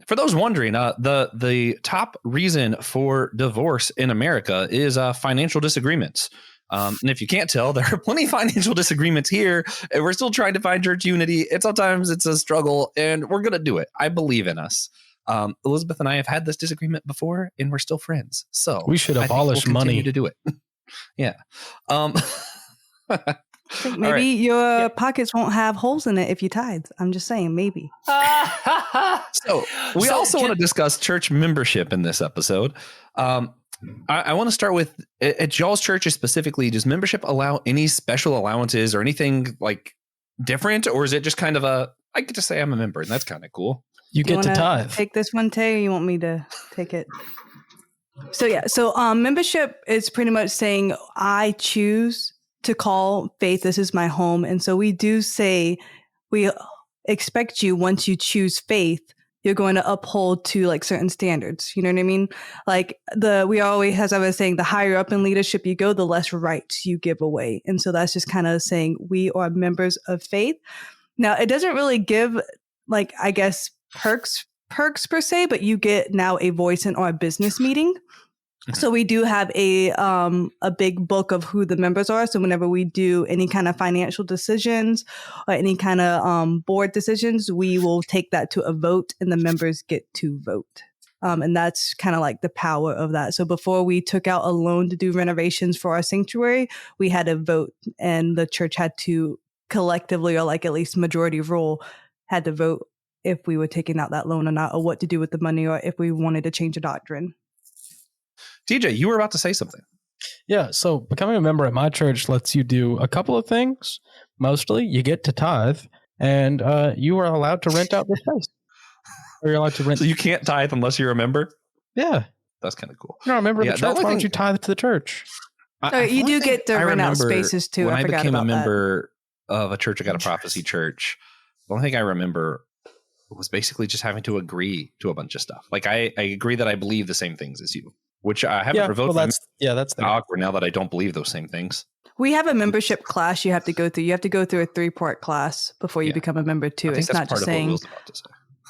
Speaker 1: For those wondering, the top reason for divorce in America is financial disagreements. And if you can't tell, there are plenty of financial disagreements here, and we're still trying to find church unity. And sometimes it's a struggle, and we're going to do it. I believe in us. Elizabeth and I have had this disagreement before, and we're still friends. So
Speaker 2: We should abolish money
Speaker 1: to do it. Yeah.
Speaker 6: I think maybe your pockets won't have holes in it if you tithe. I'm just saying, maybe.
Speaker 1: So we also want to discuss church membership in this episode. I want to start with, at y'all's churches specifically, does membership allow any special allowances or anything like different? Or is it just kind of I get to say I'm a member and that's kind of cool?
Speaker 2: You get to tithe.
Speaker 6: Take this one, Tay, or you want me to take it? So membership is pretty much saying I choose to call faith, this is my home. And so we do say we expect you, once you choose faith, you're going to uphold to like certain standards. You know what I mean? Like we always, as I was saying, the higher up in leadership you go, the less rights you give away. And so that's just kind of saying we are members of faith. Now, it doesn't really give like, I guess, perks per se, but you get now a voice in our business meeting. So we do have a big book of who the members are. So whenever we do any kind of financial decisions or any kind of board decisions, we will take that to a vote and the members get to vote. And that's kind of like the power of that. So before we took out a loan to do renovations for our sanctuary, we had a vote and the church had to collectively, or like at least majority rule, had to vote if we were taking out that loan or not, or what to do with the money, or if we wanted to change a doctrine.
Speaker 1: TJ, you were about to say something.
Speaker 2: Yeah, so becoming a member at my church lets you do a couple of things. Mostly, you get to tithe, and you are allowed to rent out the space. Or you're allowed to rent.
Speaker 1: So you can't tithe unless you're a member?
Speaker 2: Yeah.
Speaker 1: That's kind of cool.
Speaker 2: You're not a member of the church. Why don't you tithe to the church?
Speaker 6: So you do get to rent out spaces too.
Speaker 1: When
Speaker 6: I forgot
Speaker 1: became
Speaker 6: about
Speaker 1: a member of a church, I got a prophecy church. The only thing I remember was basically just having to agree to a bunch of stuff. Like I agree that I believe the same things as you, which I haven't revoked.
Speaker 2: Well, that's
Speaker 1: awkward now that I don't believe those same things.
Speaker 6: We have a membership class you have to go through. You have to go through a 3-part class before you become a member too. It's not just saying,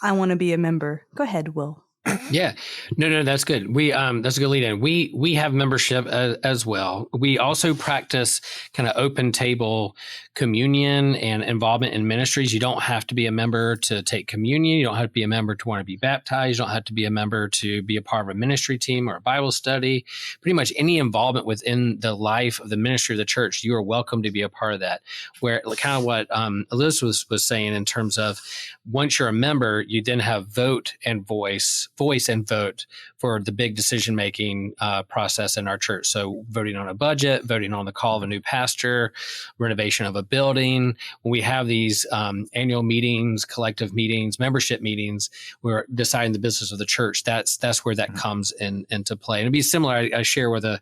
Speaker 6: I want to be a member. Go ahead, Will.
Speaker 3: Yeah, no, that's good. That's a good lead in. We have membership as well. We also practice kind of open table communion and involvement in ministries. You don't have to be a member to take communion. You don't have to be a member to want to be baptized. You don't have to be a member to be a part of a ministry team or a Bible study. Pretty much any involvement within the life of the ministry of the church, you are welcome to be a part of that. Where kind of what Elizabeth was saying in terms of once you're a member, you then have voice and vote for the big decision-making process in our church. So voting on a budget, voting on the call of a new pastor, renovation of a building. When we have these annual meetings, collective meetings, membership meetings, we're deciding the business of the church. That's where that comes into play. And it'd be similar. I share with a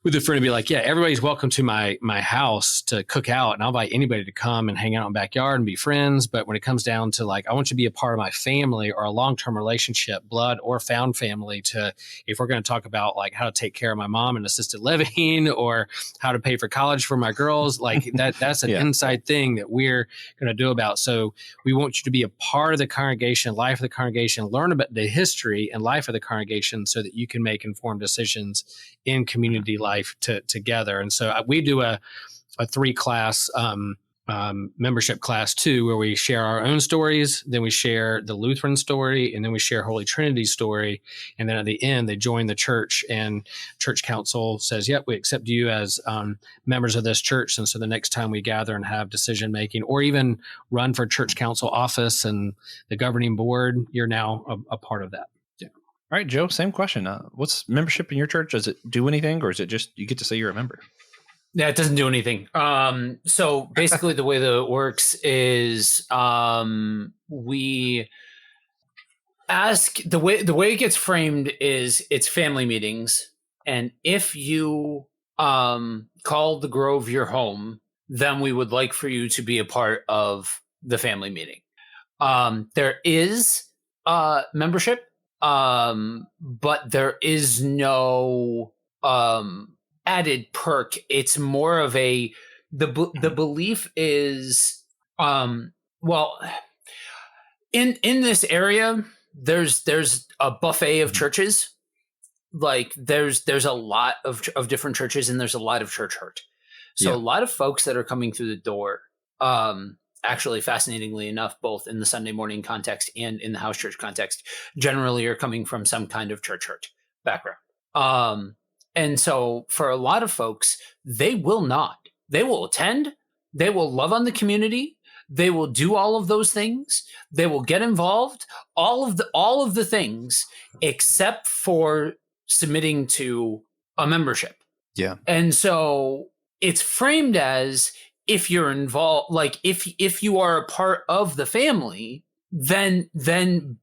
Speaker 3: friend and be like, yeah, everybody's welcome to my house to cook out, and I'll invite anybody to come and hang out in the backyard and be friends. But when it comes down to like, I want you to be a part of my family or a long-term relationship, blood or found family, to if we're going to talk about like how to take care of my mom in assisted living or how to pay for college for my girls, like that's an inside thing that we're going to do about. So we want you to be a part of the congregation, life of the congregation, learn about the history and life of the congregation so that you can make informed decisions in community life together. And so we do a 3-class membership class too, where we share our own stories, then we share the Lutheran story, and then we share Holy Trinity story. And then at the end, they join the church, and church council says, yep, we accept you as members of this church. And so the next time we gather and have decision making or even run for church council office and the governing board, you're now a part of that.
Speaker 1: All right, Joe, same question. What's membership in your church? Does it do anything, or is it just you get to say you're a member?
Speaker 4: Yeah, it doesn't do anything. So basically the way that it works is we ask, the way it gets framed is it's family meetings. And if you call the Grove your home, then we would like for you to be a part of the family meeting. There is membership. But there is no added perk. It's more of the belief is, well, in this area, there's a buffet of churches. Like there's a lot of different churches, and there's a lot of church hurt. So a lot of folks that are coming through the door, actually, fascinatingly enough, both in the Sunday morning context and in the house church context, generally are coming from some kind of church hurt background. And so for a lot of folks, they will attend, they will love on the community, they will do all of those things, they will get involved, all of the things, except for submitting to a membership.
Speaker 1: Yeah.
Speaker 4: And so it's framed as, if you're involved, like if you are a part of the family, then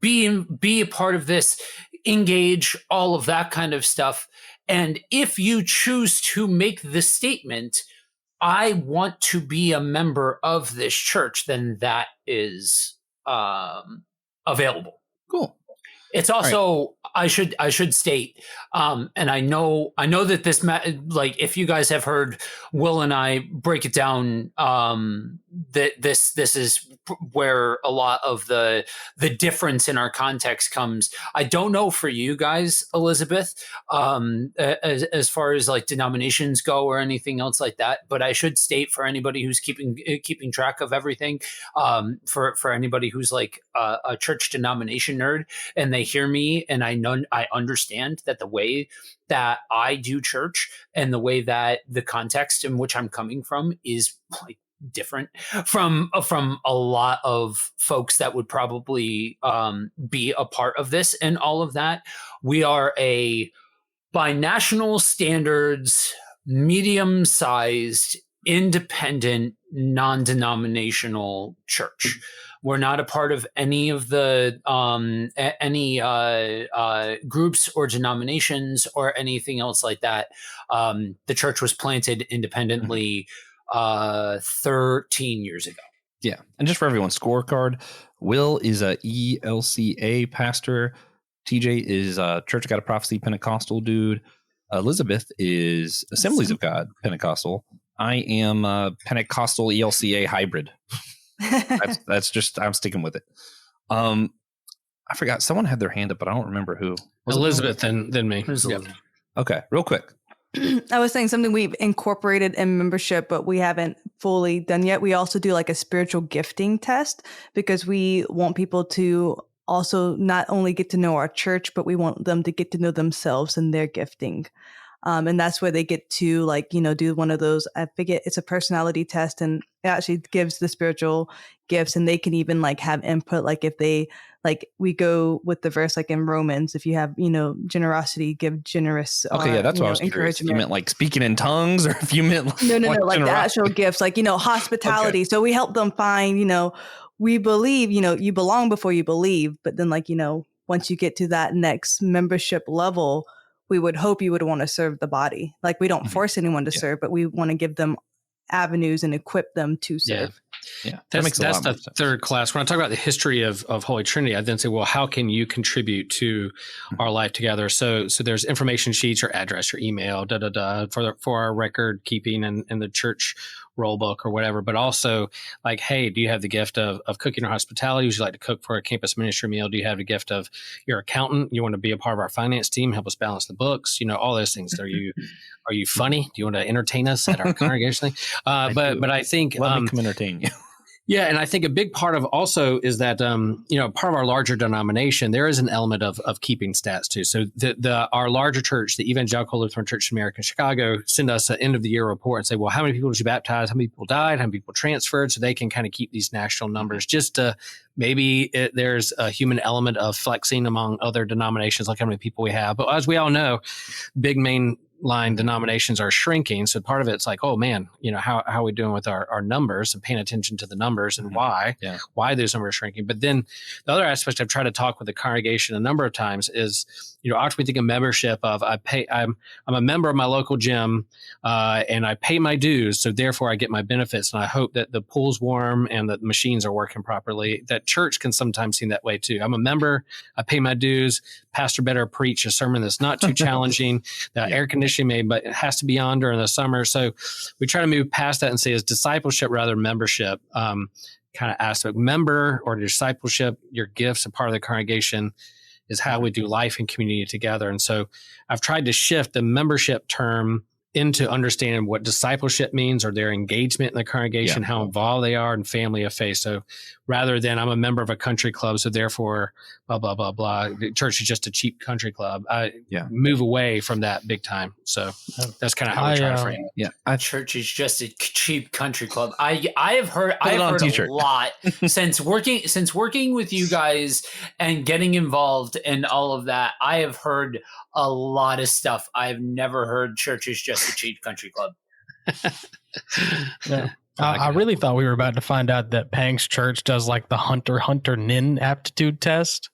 Speaker 4: be a part of this, engage, all of that kind of stuff. And if you choose to make the statement, I want to be a member of this church, then that is available.
Speaker 1: Cool.
Speaker 4: It's also, I should state, and I know that this, like, if you guys have heard Will and I break it down, that this is where a lot of the difference in our context comes. I don't know for you guys, Elizabeth, as far as like denominations go or anything else like that, but I should state for anybody who's keeping track of everything, for anybody who's like a church denomination nerd, and they hear me and I understand that the way that I do church and the way that the context in which I'm coming from is like different from a lot of folks that would probably be a part of this and all of that. We are a, by national standards, medium-sized, independent, non-denominational church. We're not a part of any of the groups or denominations or anything else like that. The church was planted independently 13 years ago.
Speaker 1: Yeah. And just for everyone's scorecard, Will is a ELCA pastor. TJ is a Church of God of Prophecy Pentecostal dude. Elizabeth is Assemblies of God Pentecostal. I am a Pentecostal ELCA hybrid. That's just, I'm sticking with it. I forgot, someone had their hand up, but I don't remember who.
Speaker 2: Elizabeth, then me.
Speaker 1: Yep. Okay, real quick.
Speaker 6: I was saying something we've incorporated in membership, but we haven't fully done yet. We also do like a spiritual gifting test, because we want people to also not only get to know our church, but we want them to get to know themselves and their gifting. And that's where they get to, like, do one of those, I forget, it's a personality test, and it actually gives the spiritual gifts, and they can even like have input. Like if they, like, we go with the verse, like in Romans, if you have, generosity, give generous.
Speaker 1: Okay. Yeah. That's what I was curious. If you meant like speaking in tongues, or if you meant like,
Speaker 6: no, like the actual gifts, like, hospitality. Okay. So we help them find, we believe, you belong before you believe, but then like, once you get to that next membership level, we would hope you would want to serve the body. Like, we don't force anyone to serve, but we want to give them avenues and equip them to serve.
Speaker 2: Yeah. That's the third class. When I talk about the history of Holy Trinity, I then say, well, how can you contribute to our life together? So there's information sheets, your address, your email, for our record keeping and the church roll book or whatever, but also like, hey, do you have the gift of cooking or hospitality? Would you like to cook for a campus ministry meal? Do you have the gift of your accountant? You want to be a part of our finance team, help us balance the books, all those things. Are you funny? Do you want to entertain us at our congregation thing? But I think
Speaker 1: let me come entertain you.
Speaker 2: Yeah, and I think a big part of also is that part of our larger denomination, there is an element of keeping stats too. So our larger church, the Evangelical Lutheran Church in America in Chicago, send us an end of the year report and say, well, how many people did you baptize? How many people died? How many people transferred? So they can kind of keep these national numbers. Just to maybe there's a human element of flexing among other denominations, like how many people we have. But as we all know, big main line denominations are shrinking. So part of it's like, oh man, how are we doing with our numbers, and paying attention to the numbers and why those numbers are shrinking. But then the other aspect I've tried to talk with the congregation a number of times is, often we think of membership of I'm a member of my local gym, and I pay my dues. So therefore I get my benefits. And I hope that the pool's warm and that the machines are working properly. That church can sometimes seem that way too. I'm a member, I pay my dues. Pastor better preach a sermon that's not too challenging. The air conditioning
Speaker 7: initially made, but it has to be on during the summer. So we try to move past that and say, is discipleship rather membership kind of aspect. Member or discipleship, your gifts, a part of the congregation, is how we do life and community together. And so I've tried to shift the membership term into understanding what discipleship means, or their engagement in the congregation, how involved they are in family of faith. So rather than I'm a member of a country club, so therefore blah, blah, blah, blah, the church is just a cheap country club. I move away from that big time. So that's kind of how we try to frame it.
Speaker 4: Yeah. Church is just a cheap country club. I've heard a lot since working with you guys and getting involved and all of that. I have heard a lot of stuff. I've never heard church is just a cheap country club.
Speaker 2: I really thought we were about to find out that Pang's church does like the Hunter Nin aptitude test.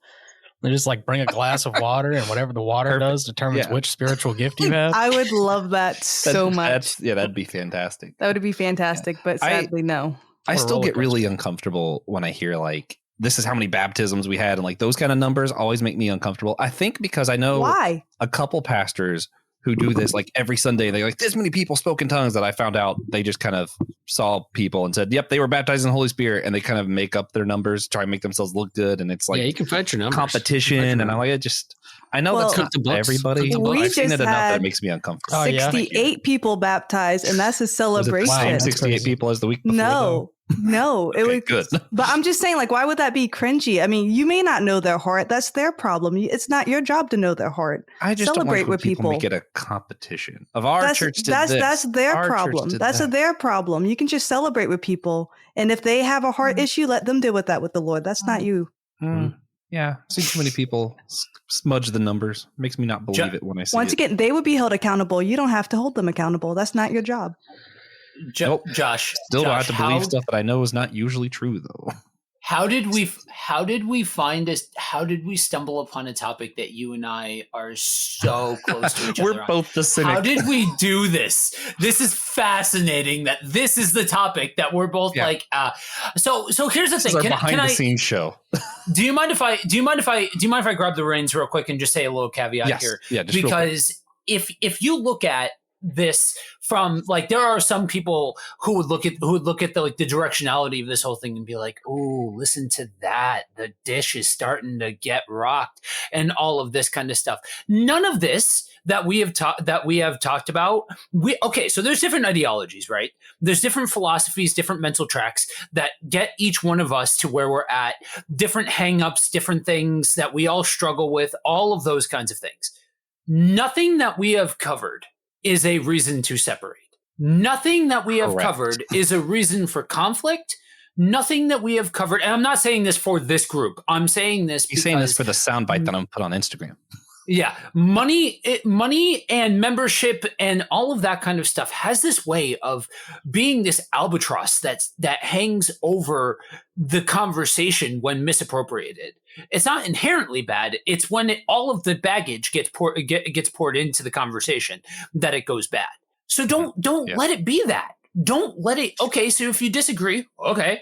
Speaker 2: They just like bring a glass of water, and whatever the water does determines which spiritual gift you have.
Speaker 6: I would love that so much.
Speaker 1: That'd be fantastic.
Speaker 6: That would be fantastic, but sadly, no.
Speaker 1: I still get really uncomfortable when I hear like, this is how many baptisms we had, and like those kind of numbers always make me uncomfortable. I think because I know a couple pastors who do this like every Sunday. They're like, this many people spoke in tongues, that I found out they just kind of saw people and said, yep, they were baptized in the Holy Spirit, and they kind of make up their numbers, try and make themselves look good. And it's like,
Speaker 7: you can find your numbers.
Speaker 1: Competition. And I'm like, I know that's not everybody. I've seen it enough that it makes me uncomfortable.
Speaker 6: 68 people baptized, and that's a celebration.
Speaker 1: Same 68 people as the week before.
Speaker 6: No, it was
Speaker 1: good.
Speaker 6: But I'm just saying, like, why would that be cringy? I mean, you may not know their heart. That's their problem. It's not your job to know their heart.
Speaker 1: I just
Speaker 6: celebrate
Speaker 1: don't like
Speaker 6: with people.
Speaker 1: Make it a competition of our church.
Speaker 6: That's their problem. That's their problem. You can just celebrate with people, and if they have a heart issue, let them deal with that with the Lord. That's not you.
Speaker 1: Yeah, see too many people smudge the numbers. Makes me not believe it when I see it.
Speaker 6: Once again, they would be held accountable. You don't have to hold them accountable. That's not your job.
Speaker 4: Josh,
Speaker 1: still don't have to believe stuff that I know is not usually true, though.
Speaker 4: How did we stumble upon a topic that you and I are so close to each other?
Speaker 1: We're both the cynic.
Speaker 4: How did we do this? This is fascinating that this is the topic that we're both like. So here's the thing.
Speaker 1: This is our behind the scenes show.
Speaker 4: Do you mind if I grab the reins real quick and just say a little caveat here?
Speaker 1: Yeah, just
Speaker 4: because if you look at this from like, there are some people who would look at the directionality of this whole thing and be like, "Ooh, listen to that! The dish is starting to get rocked," and all of this kind of stuff. None of this that we have talked about. So there's different ideologies, right? There's different philosophies, different mental tracks that get each one of us to where we're at. Different hangups, different things that we all struggle with. All of those kinds of things. Nothing that we have covered is a reason to separate. Nothing that we have covered is a reason for conflict. Nothing that we have covered, and I'm not saying this for this group. I'm saying this
Speaker 1: He's saying this for the soundbite that I'm put on Instagram.
Speaker 4: Yeah, money and membership and all of that kind of stuff has this way of being this albatross that hangs over the conversation when misappropriated. It's not inherently bad. It's when all of the baggage gets poured into the conversation that it goes bad. So don't let it be that. Don't let it. Okay, so if you disagree, okay,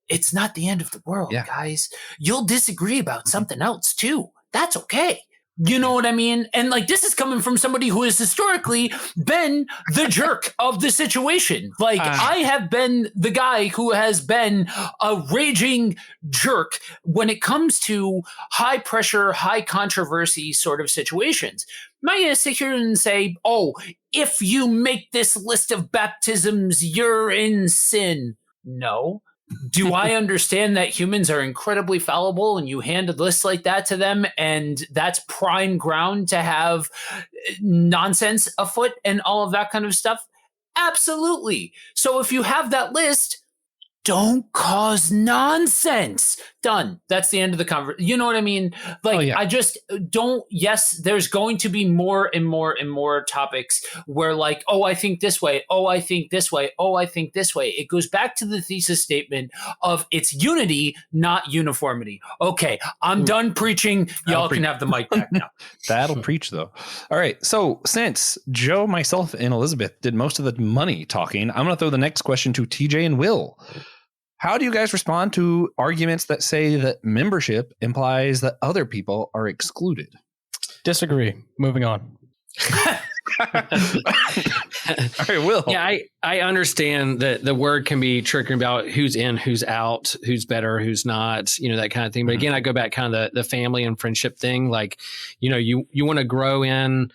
Speaker 4: it's not the end of the world, guys. You'll disagree about something else too. That's okay. You know what I mean? And like, this is coming from somebody who has historically been the jerk of the situation. Like, I have been the guy who has been a raging jerk when it comes to high pressure, high controversy sort of situations. I'm not going to sit here and say, oh, if you make this list of baptisms, you're in sin. No. Do I understand that humans are incredibly fallible and you hand a list like that to them and that's prime ground to have nonsense afoot and all of that kind of stuff? Absolutely. So if you have that list, don't cause nonsense. Done. That's the end of the conversation. You know what I mean? Like, I just don't. Yes, there's going to be more and more and more topics where like, oh, I think this way. Oh, I think this way. Oh, I think this way. It goes back to the thesis statement of it's unity, not uniformity. Okay, I'm done preaching. Y'all can have the mic back now.
Speaker 1: That'll preach, though. All right. So since Joe, myself, and Elizabeth did most of the money talking, I'm going to throw the next question to TJ and Will. How do you guys respond to arguments that say that membership implies that other people are excluded?
Speaker 2: Disagree. Moving on.
Speaker 1: All right, Will.
Speaker 7: Yeah, I understand that the word can be tricky about who's in, who's out, who's better, who's not, that kind of thing. But again, I go back kind of the family and friendship thing. Like, you want to grow in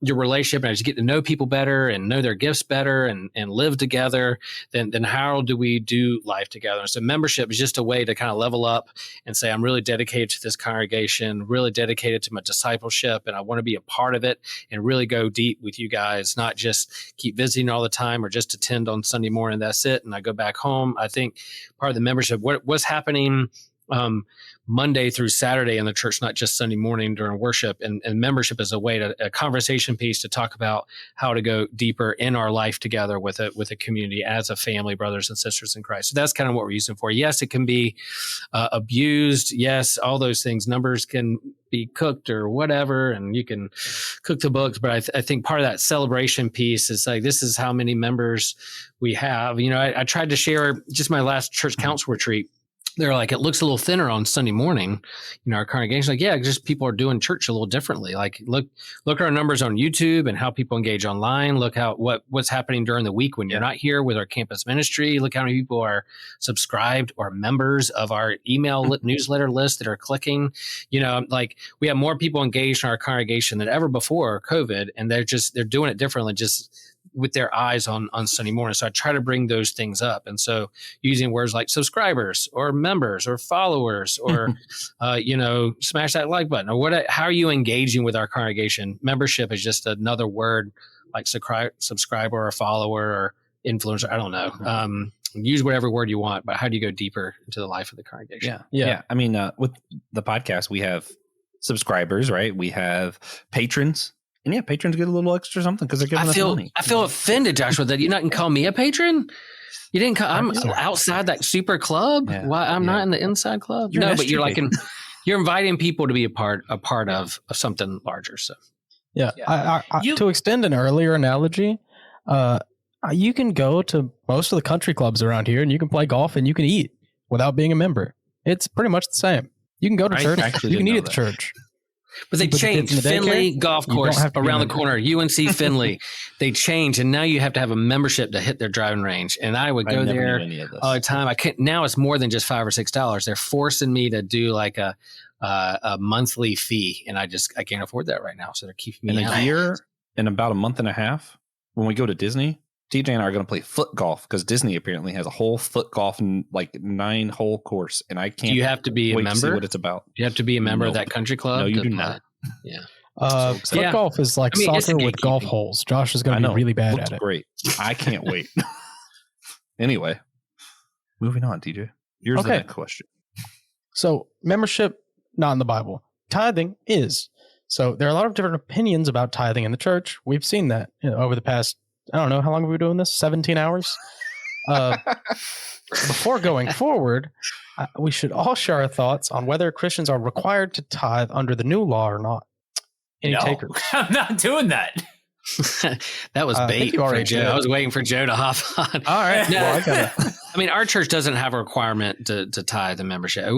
Speaker 7: your relationship and just get to know people better and know their gifts better and live together, then how do we do life together? So membership is just a way to kind of level up and say, I'm really dedicated to this congregation, really dedicated to my discipleship, and I want to be a part of it and really go deep with you guys, not just keep visiting all the time or just attend on Sunday morning. That's it. And I go back home. I think part of the membership, what's happening Monday through Saturday in the church, not just Sunday morning during worship, and membership is a conversation piece to talk about how to go deeper in our life together with a community as a family, brothers and sisters in Christ. So that's kind of what we're using for. Yes, it can be abused. Yes, all those things. Numbers can be cooked or whatever, and you can cook the books. But I think part of that celebration piece is like, this is how many members we have. I tried to share just my last church council retreat. They're like, it looks a little thinner on Sunday morning. Our congregation, like, yeah, just people are doing church a little differently. Like, look at our numbers on YouTube and how people engage online. Look what's happening during the week when you're not here with our campus ministry. Look how many people are subscribed or members of our email newsletter list that are clicking. Like, we have more people engaged in our congregation than ever before COVID, and they're doing it differently, just with their eyes on Sunday morning. So I try to bring those things up. And so using words like subscribers or members or followers or, smash that like button or how are you engaging with our congregation? Membership is just another word like subscriber or follower or influencer. I don't know. Use whatever word you want, but how do you go deeper into the life of the congregation?
Speaker 1: Yeah. I mean, with the podcast, we have subscribers, right? We have patrons. And yeah, patrons get a little extra something because they're giving us money.
Speaker 7: I feel offended, Joshua, that you not can call me a patron. You didn't call. I'm outside that super club.
Speaker 1: Yeah.
Speaker 7: Why I'm not in the inside club? But you're like you're inviting people to be a part of something larger. So
Speaker 2: to extend an earlier analogy, you can go to most of the country clubs around here and you can play golf and you can eat without being a member. It's pretty much the same. You can go to church. You can eat at the church.
Speaker 7: But they changed. Finley Golf Course around the corner, UNC Finley. They changed, and now you have to have a membership to hit their driving range. And I would go there all the time. I can't. Now it's more than just $5 or $6. They're forcing me to do like a monthly fee, and I can't afford that right now. So they're keeping me
Speaker 1: in a year. In about a month and a half, when we go to Disney, TJ and I are going to play foot golf because Disney apparently has a whole foot golf and like 9-hole course, and I can't.
Speaker 7: Do you have to be a member?
Speaker 1: To see what it's about.
Speaker 7: You have to be a member of that country club.
Speaker 1: No, you do not.
Speaker 7: Yeah.
Speaker 2: Foot golf is like soccer with golf holes. Josh is going to be really bad at it.
Speaker 1: Great. I can't wait. Anyway, moving on, TJ. Here's the next question.
Speaker 2: So membership, not in the Bible. Tithing is. So there are a lot of different opinions about tithing in the church. We've seen that over the past, I don't know, how long have we been doing this? 17 hours? Before going forward, we should all share our thoughts on whether Christians are required to tithe under the new law or not. Any takers?
Speaker 4: I'm not doing that.
Speaker 7: That was bait for Joe. I was waiting for Joe to hop on.
Speaker 1: All right.
Speaker 7: No, I mean, our church doesn't have a requirement to tithe the membership.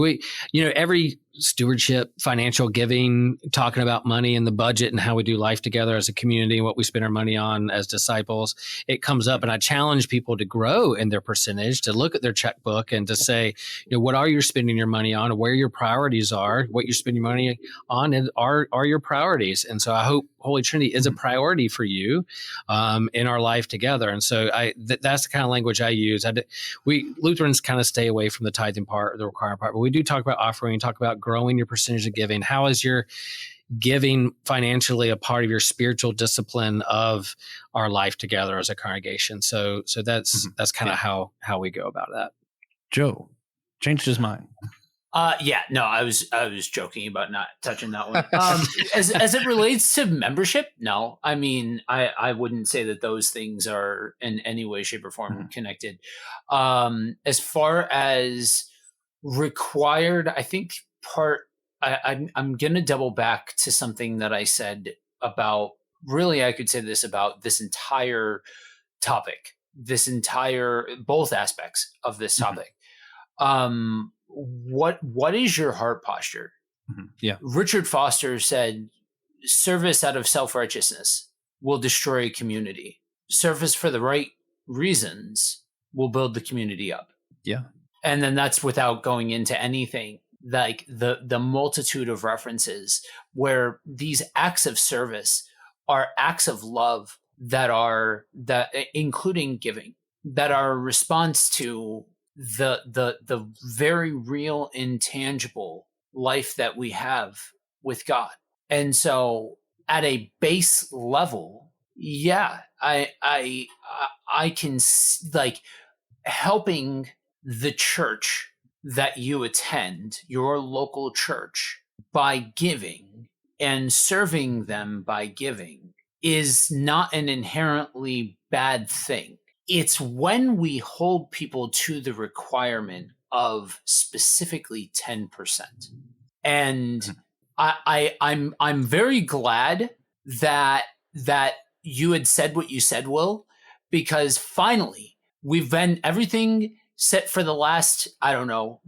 Speaker 7: Every stewardship, financial giving, talking about money and the budget and how we do life together as a community and what we spend our money on as disciples, it comes up. And I challenge people to grow in their percentage, to look at their checkbook and to say, what are you spending your money on, where your priorities are, what you're spending your money on, and are your priorities. And so I hope Holy Trinity is a priority for you in our life together. And so that's the kind of language I use. We Lutherans kind of stay away from the tithing part or the required part, but we do talk about offering, talk about growing your percentage of giving. How is your giving financially a part of your spiritual discipline of our life together as a congregation? So that's kind of how we go about that.
Speaker 1: Joe changed his mind.
Speaker 4: I was joking about not touching that one. As it relates to membership, no. I mean, I wouldn't say that those things are in any way, shape, or form connected. As far as required, I think I'm going to double back to something that I said about, really, I could say this about this entire topic, both aspects of this topic. What is your heart posture?
Speaker 1: Yeah.
Speaker 4: Richard Foster said, service out of self-righteousness will destroy a community. Service for the right reasons will build the community up.
Speaker 1: Yeah.
Speaker 4: And then that's without going into anything like the multitude of references where these acts of service are acts of love that including giving, that are a response to the very real, intangible life that we have with God. And so at a base level, yeah, I can like helping the church that you attend, your local church, by giving and serving them by giving is not an inherently bad thing. It's when we hold people to the requirement of specifically 10%. And I'm very glad that you had said what you said, Will, because finally we've been everything set for the last, I don't know,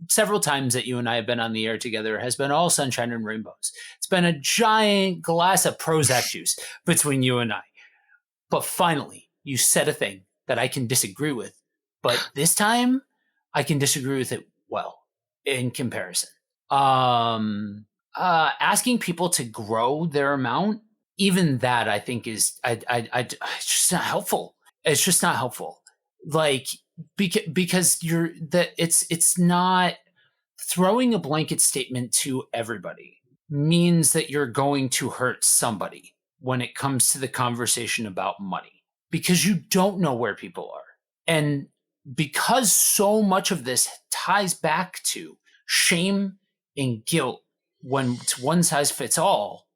Speaker 4: several times that you and I have been on the air together has been all sunshine and rainbows. It's been a giant glass of Prozac juice between you and I. But finally, you said a thing that I can disagree with. But this time, I can disagree with it well in comparison. Asking people to grow their amount, even that I think is, it's just not helpful. It's just not helpful. Like, because it's not throwing a blanket statement to everybody means that you're going to hurt somebody when it comes to the conversation about money, because you don't know where people are. And because so much of this ties back to shame and guilt when it's one size fits all,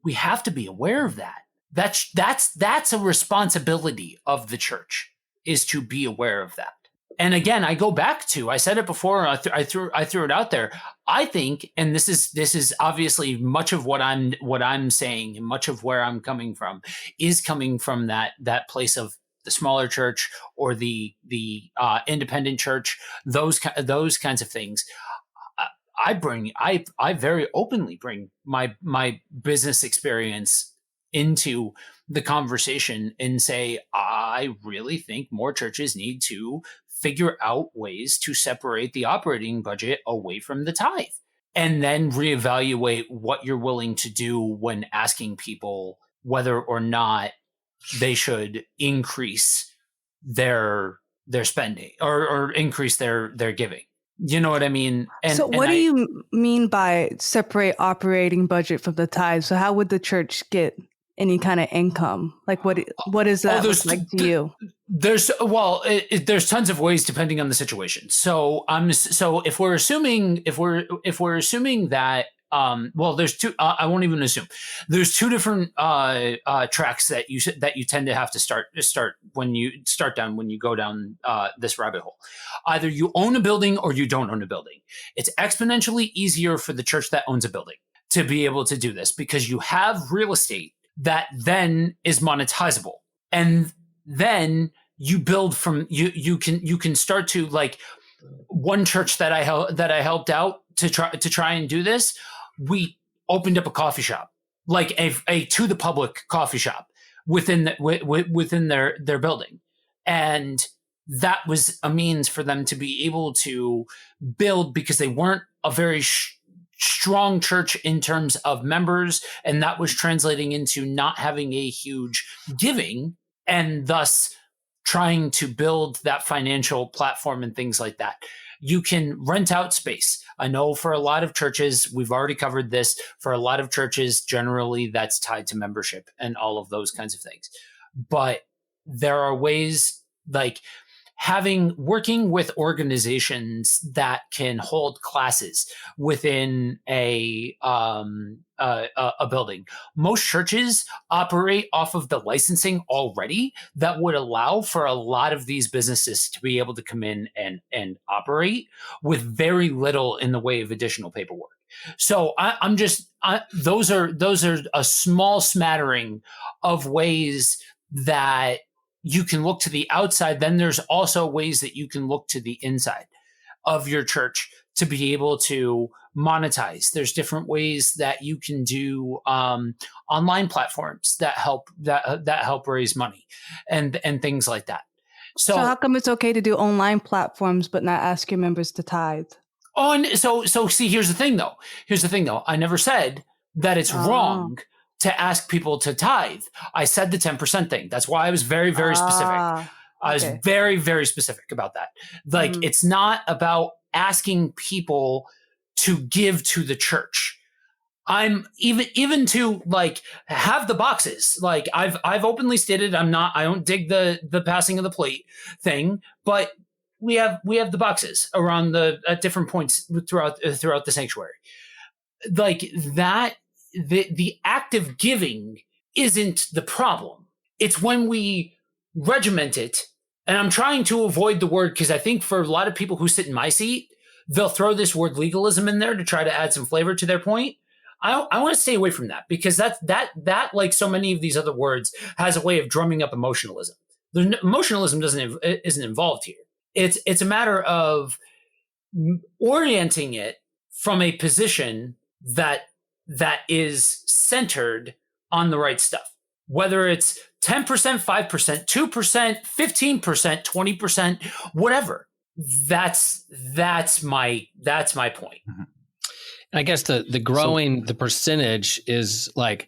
Speaker 4: we have to be aware of that. That's a responsibility of the church, is to be aware of that. And again, I go back to, I said it before, I threw it out there. I think, and this is obviously much of what I'm saying, and much of where I'm coming from is coming from that place of the smaller church or the independent church, those kinds of things. I very openly bring my business experience into the conversation and say, I really think more churches need to figure out ways to separate the operating budget away from the tithe, and then reevaluate what you're willing to do when asking people whether or not they should increase their spending or increase their giving. You know what I mean?
Speaker 6: So what do you mean by separate operating budget from the tithe? So how would the church get any kind of income? Like what is that look like to you?
Speaker 4: There's tons of ways depending on the situation. So if we're assuming that there's two. I won't even assume. There's two different tracks that you tend to have to start when you start down when you go down this rabbit hole. Either you own a building or you don't own a building. It's exponentially easier for the church that owns a building to be able to do this, because you have real estate that then is monetizable, and then you build from you can start to, like, one church that I helped out to try and do this. We opened up a coffee shop, like a to the public coffee shop within their building, and that was a means for them to be able to build, because they weren't a very strong church in terms of members, and that was translating into not having a huge giving, and thus trying to build that financial platform and things like that. You can rent out space. I know for a lot of churches, we've already covered this, for a lot of churches, generally that's tied to membership and all of those kinds of things. But there are ways, like working with organizations that can hold classes within a building. Most churches operate off of the licensing already that would allow for a lot of these businesses to be able to come in and operate with very little in the way of additional paperwork. So those are a small smattering of ways that you can look to the outside. Then there's also ways that you can look to the inside of your church to be able to monetize. There's different ways that you can do online platforms that help raise money and things like that.
Speaker 6: So how come it's okay to do online platforms but not ask your members to tithe?
Speaker 4: Oh, and so see, here's the thing though. I never said that it's wrong to ask people to tithe. I said the 10% thing. That's why I was very, very specific. I was very, very specific about that. Like, it's not about asking people to give to the church. I'm even to like have the boxes. Like I've openly stated I don't dig the passing of the plate thing, but we have the boxes around at different points throughout the sanctuary. Like that, the act of giving isn't the problem. It's when we regiment it. And I'm trying to avoid the word, because I think for a lot of people who sit in my seat, they'll throw this word legalism in there to try to add some flavor to their point. I want to stay away from that, because that like so many of these other words has a way of drumming up emotionalism. Emotionalism isn't involved here. It's a matter of orienting it from a position that is centered on the right stuff. Whether it's 10%, 5%, 2%, 15%, 20%, whatever. That's my point.
Speaker 7: Mm-hmm. I guess the growing the percentage is like,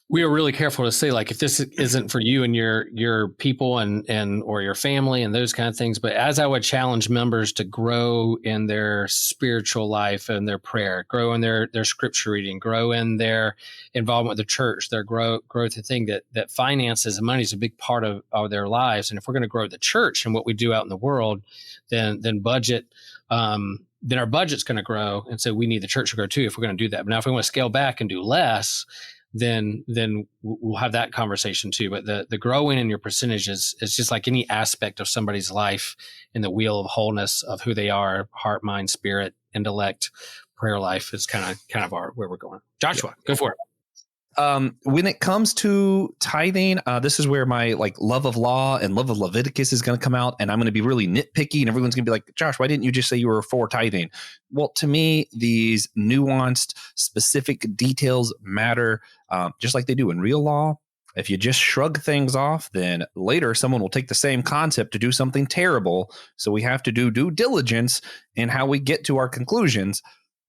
Speaker 7: we are really careful to say, like, if this isn't for you and your people and or your family and those kind of things. But as I would challenge members to grow in their spiritual life and their prayer, grow in their scripture reading, grow in their involvement with the church, their growth the thing that finances and money is a big part of their lives. And if we're going to grow the church and what we do out in the world, then budget. Then our budget's going to grow. And so we need the church to grow too if we're going to do that. But now if we want to scale back and do less, then we'll have that conversation too. But the growing in your percentage is just like any aspect of somebody's life in the wheel of wholeness of who they are, heart, mind, spirit, intellect, prayer life is kind of where we're going. Joshua, go for it.
Speaker 1: When it comes to tithing, this is where my love of law and love of Leviticus is going to come out, and I'm going to be really nitpicky, and everyone's going to be like, Josh, why didn't you just say you were for tithing? Well, to me, these nuanced, specific details matter, just like they do in real law. If you just shrug things off, then later someone will take the same concept to do something terrible. So we have to do due diligence in how we get to our conclusions.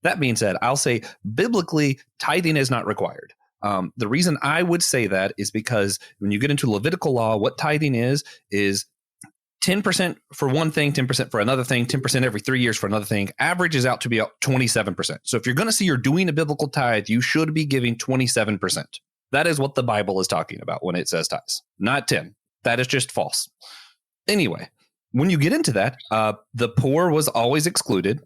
Speaker 1: That being said, I'll say biblically, tithing is not required. The reason I would say that is because when you get into Levitical law, what tithing is 10% for one thing, 10% for another thing, 10% every 3 years for another thing, averages out to be about 27%. So if you're going to see you're doing a biblical tithe, you should be giving 27%. That is what the Bible is talking about when it says tithes, not 10. That is just false. Anyway, when you get into that, the poor was always excluded.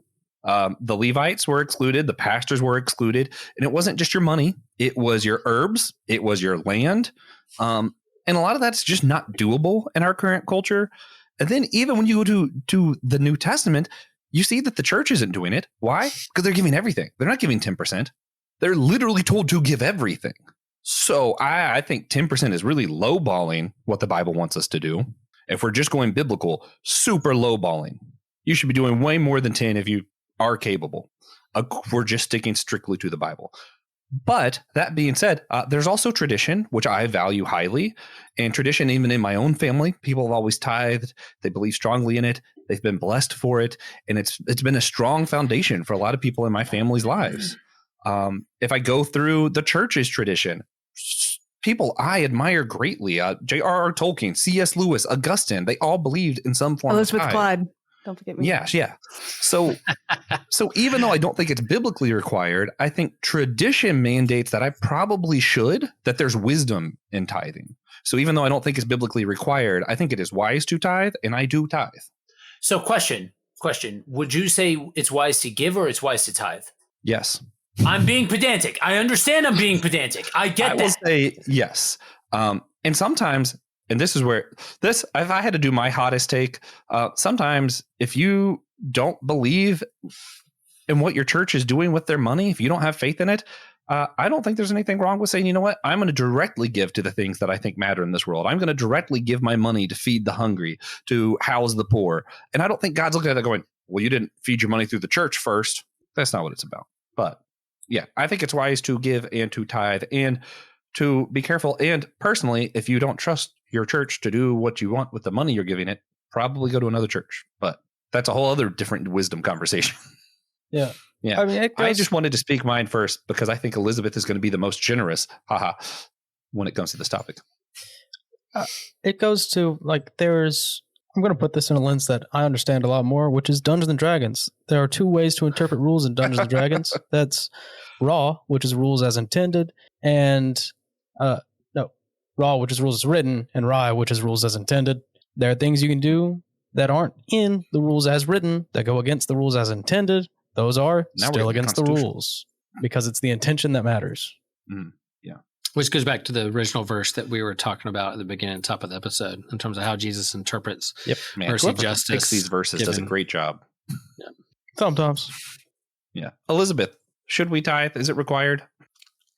Speaker 1: The Levites were excluded. The pastors were excluded. And it wasn't just your money. It was your herbs. It was your land. And a lot of that's just not doable in our current culture. And then even when you go to the New Testament, you see that the church isn't doing it. Why? Because they're giving everything. They're not giving 10%. They're literally told to give everything. So I think 10% is really lowballing what the Bible wants us to do. If we're just going biblical, super lowballing. You should be doing way more than 10 if you are capable. We're just sticking strictly to the Bible. But that being said, there's also tradition, which I value highly. And tradition, even in my own family, people have always tithed. They believe strongly in it. They've been blessed for it. And it's been a strong foundation for a lot of people in my family's lives. If I go through the church's tradition, people I admire greatly, J.R.R. Tolkien, C.S. Lewis, Augustine, they all believed in some form
Speaker 6: Elizabeth
Speaker 1: of tithe.
Speaker 6: Clyde. Don't forget me.
Speaker 1: Yes, yeah. So even though I don't think it's biblically required, I think tradition mandates that I probably should, that there's wisdom in tithing. So even though I don't think it's biblically required, I think it is wise to tithe, and I do tithe.
Speaker 4: So question. Would you say it's wise to give or it's wise to tithe?
Speaker 1: Yes.
Speaker 4: I'm being pedantic. I understand I'm being pedantic. I get that. I will
Speaker 1: say yes. And sometimes... And this is where if I had to do my hottest take, sometimes if you don't believe in what your church is doing with their money, if you don't have faith in it, I don't think there's anything wrong with saying, you know what, I'm going to directly give to the things that I think matter in this world. I'm going to directly give my money to feed the hungry, to house the poor. And I don't think God's looking at that going, well, you didn't feed your money through the church first. That's not what it's about. But yeah, I think it's wise to give and to tithe and to be careful. And personally, if you don't trust your church to do what you want with the money you're giving it, probably go to another church. But that's a whole other different wisdom conversation.
Speaker 2: Yeah.
Speaker 1: Yeah.
Speaker 2: I mean,
Speaker 1: I just wanted to speak mine first because I think Elizabeth is going to be the most generous, when it comes to this topic.
Speaker 2: It goes to like I'm going to put this in a lens that I understand a lot more, which is Dungeons and Dragons. There are two ways to interpret rules in Dungeons and Dragons. That's raw, which is rules as intended, and raw, which is rules as written, and rye, which is rules as intended. There are things you can do that aren't in the rules as written that go against the rules as intended. Those are still against the rules because it's the intention that matters.
Speaker 1: Yeah.
Speaker 7: Which goes back to the original verse that we were talking about at the beginning, top of the episode, in terms of how Jesus interprets mercy, justice.
Speaker 1: Picks these verses does a great job.
Speaker 2: Yeah. Sometimes.
Speaker 1: Yeah. Elizabeth, should we tithe? Is it required?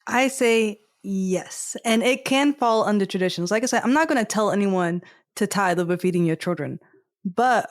Speaker 6: I say yes. And it can fall under traditions. Like I said, I'm not going to tell anyone to tithe over feeding your children. But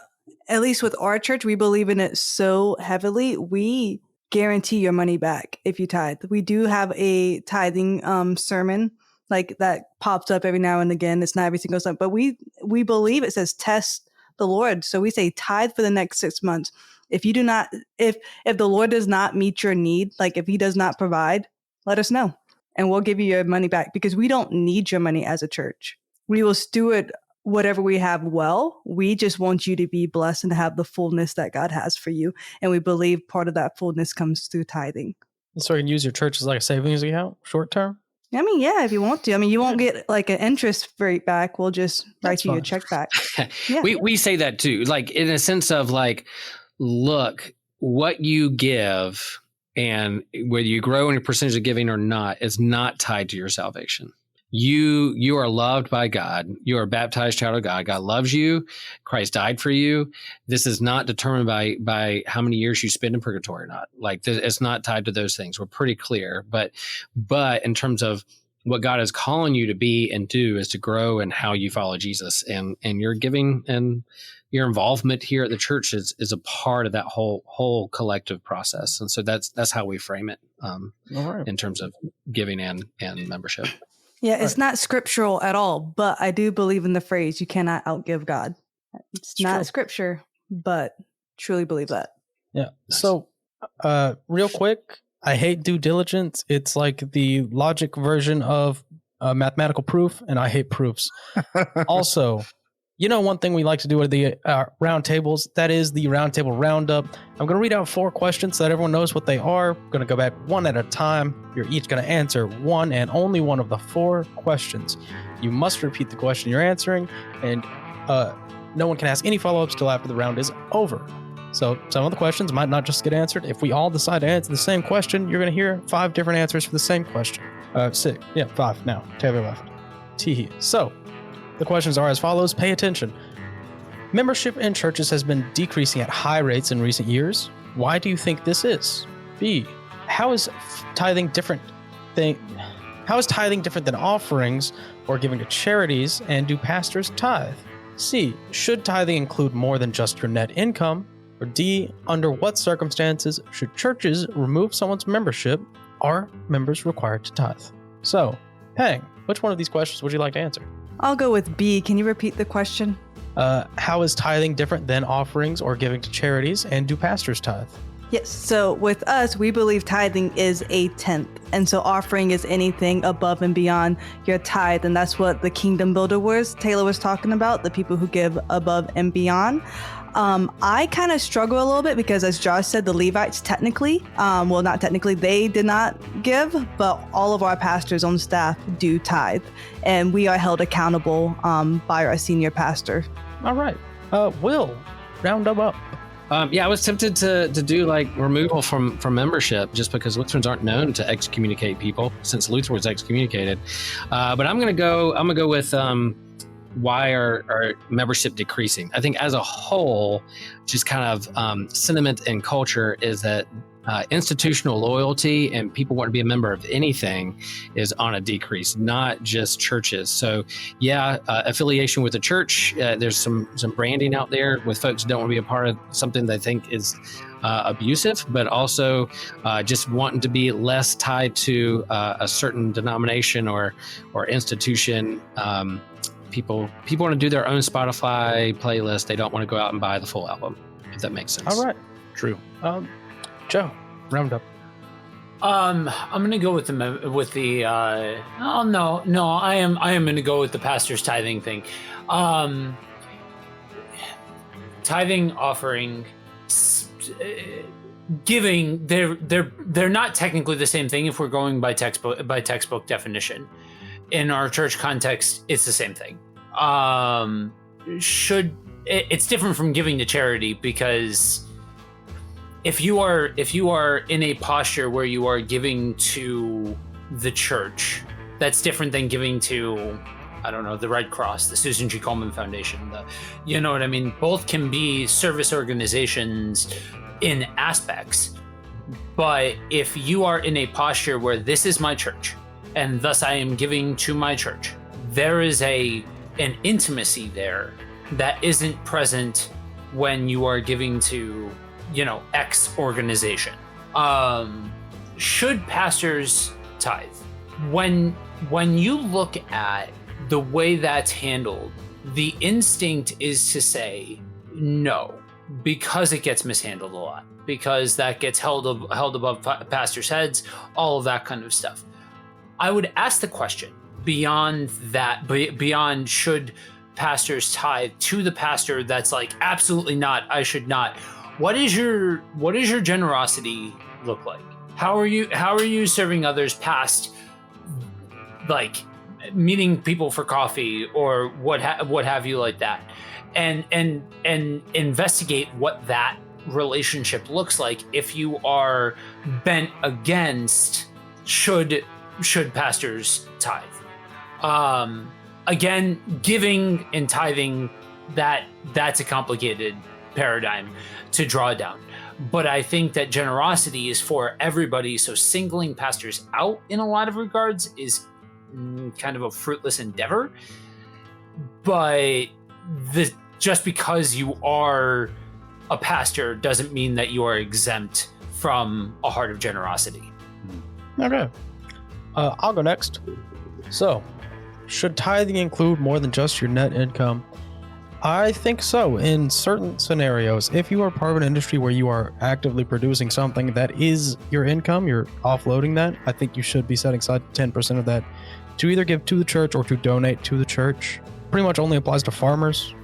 Speaker 6: at least with our church, we believe in it so heavily. We guarantee your money back if you tithe. We do have a tithing sermon like that pops up every now and again. It's not every single Sunday, but we believe it says test the Lord. So we say tithe for the next 6 months. If you do not, if the Lord does not meet your need, like if he does not provide, let us know and we'll give you your money back because we don't need your money as a church. We will steward whatever we have well. We just want you to be blessed and to have the fullness that God has for you. And we believe part of that fullness comes through tithing.
Speaker 2: So you can use your church as like a savings account, short term?
Speaker 6: I mean, yeah, if you want to. I mean, you won't get like an interest rate back. We'll just write you your check back. Yeah.
Speaker 7: We say that too, like in a sense of like, look, what you give and whether you grow in your percentage of giving or not is not tied to your salvation. You are loved by God. You are a baptized child of God. God loves you. Christ died for you. This is not determined by how many years you spend in purgatory or not. Like it's not tied to those things. We're pretty clear. But in terms of what God is calling you to be and do is to grow in how you follow Jesus, and your giving and your involvement here at the church is a part of that whole collective process. And so that's how we frame it in terms of giving and membership.
Speaker 6: Yeah, it's not scriptural at all, but I do believe in the phrase, you cannot outgive God. It's not scripture, but truly believe that.
Speaker 2: Yeah. Nice. So, real quick, I hate due diligence. It's like the logic version of mathematical proof, and I hate proofs. Also, one thing we like to do at the round tables, that is the round table roundup. I'm going to read out 4 questions so that everyone knows what they are. We're going to go back one at a time. You're each going to answer one and only one of the 4 questions. You must repeat the question you're answering, and no one can ask any follow-ups till after the round is over. So some of the questions might not just get answered. If we all decide to answer the same question, you're going to hear 5 different answers for the same question. 6. Yeah, 5 now. Taylor left. Teehee. So the questions are as follows. Pay attention. Membership in churches has been decreasing at high rates in recent years. Why do you think this is? B. How is tithing different than offerings or giving to charities, and do pastors tithe? C. Should tithing include more than just your net income? Or D. Under what circumstances should churches remove someone's membership? Are members required to tithe? So, Peng, which one of these questions would you like to answer?
Speaker 6: I'll go with B. Can you repeat the question?
Speaker 2: How is tithing different than offerings or giving to charities, and do pastors tithe?
Speaker 6: Yes. So with us, we believe tithing is a tenth. And so offering is anything above and beyond your tithe. And that's what the kingdom builder Taylor was talking about, the people who give above and beyond. I kind of struggle a little bit because, as Josh said, the Levites technically, not technically, they did not give, but all of our pastors on staff do tithe. And we are held accountable by our senior pastor.
Speaker 2: All right. Will, round them up.
Speaker 7: I was tempted to do like removal from membership just because Lutherans aren't known to excommunicate people since Luther was excommunicated. But I'm gonna go with why are membership decreasing? I think as a whole, just kind of sentiment and culture is that institutional loyalty and people want to be a member of anything is on a decrease, not just churches. So affiliation with the church, there's some branding out there with folks who don't want to be a part of something they think is abusive, but also just wanting to be less tied to a certain denomination or institution. People want to do their own Spotify playlist. They don't want to go out and buy the full album, if that makes sense.
Speaker 2: All right.
Speaker 1: True.
Speaker 2: Joe, round up.
Speaker 4: I'm gonna go with the I am gonna go with the pastor's tithing thing. Tithing, offering, giving, they're not technically the same thing if we're going by textbook definition. In our church context, it's the same thing. It's different from giving to charity, because if you are in a posture where you are giving to the church, that's different than giving to, I don't know, the Red Cross, the Susan G. Komen Foundation, you know what I mean? Both can be service organizations in aspects, but if you are in a posture where this is my church, and thus I am giving to my church, there is an intimacy there that isn't present when you are giving to, X organization. Should pastors tithe? When you look at the way that's handled, the instinct is to say no, because it gets mishandled a lot, because that gets held above pastors' heads, all of that kind of stuff. I would ask the question beyond that, beyond should pastors tithe, to the pastor that's like, absolutely not, I should not. What is your generosity look like? How are you serving others past, like, meeting people for coffee or what have you like that, and investigate what that relationship looks like if you are bent against should pastors tithe. Again, giving and tithing, that's a complicated paradigm to draw down. But I think that generosity is for everybody, so singling pastors out in a lot of regards is kind of a fruitless endeavor. But just because you are a pastor doesn't mean that you are exempt from a heart of generosity.
Speaker 2: Okay. I'll go next. So, should tithing include more than just your net income? I think so. In certain scenarios, if you are part of an industry where you are actively producing something that is your income, you're offloading that, I think you should be setting aside 10% of that to either give to the church or to donate to the church. Pretty much only applies to farmers,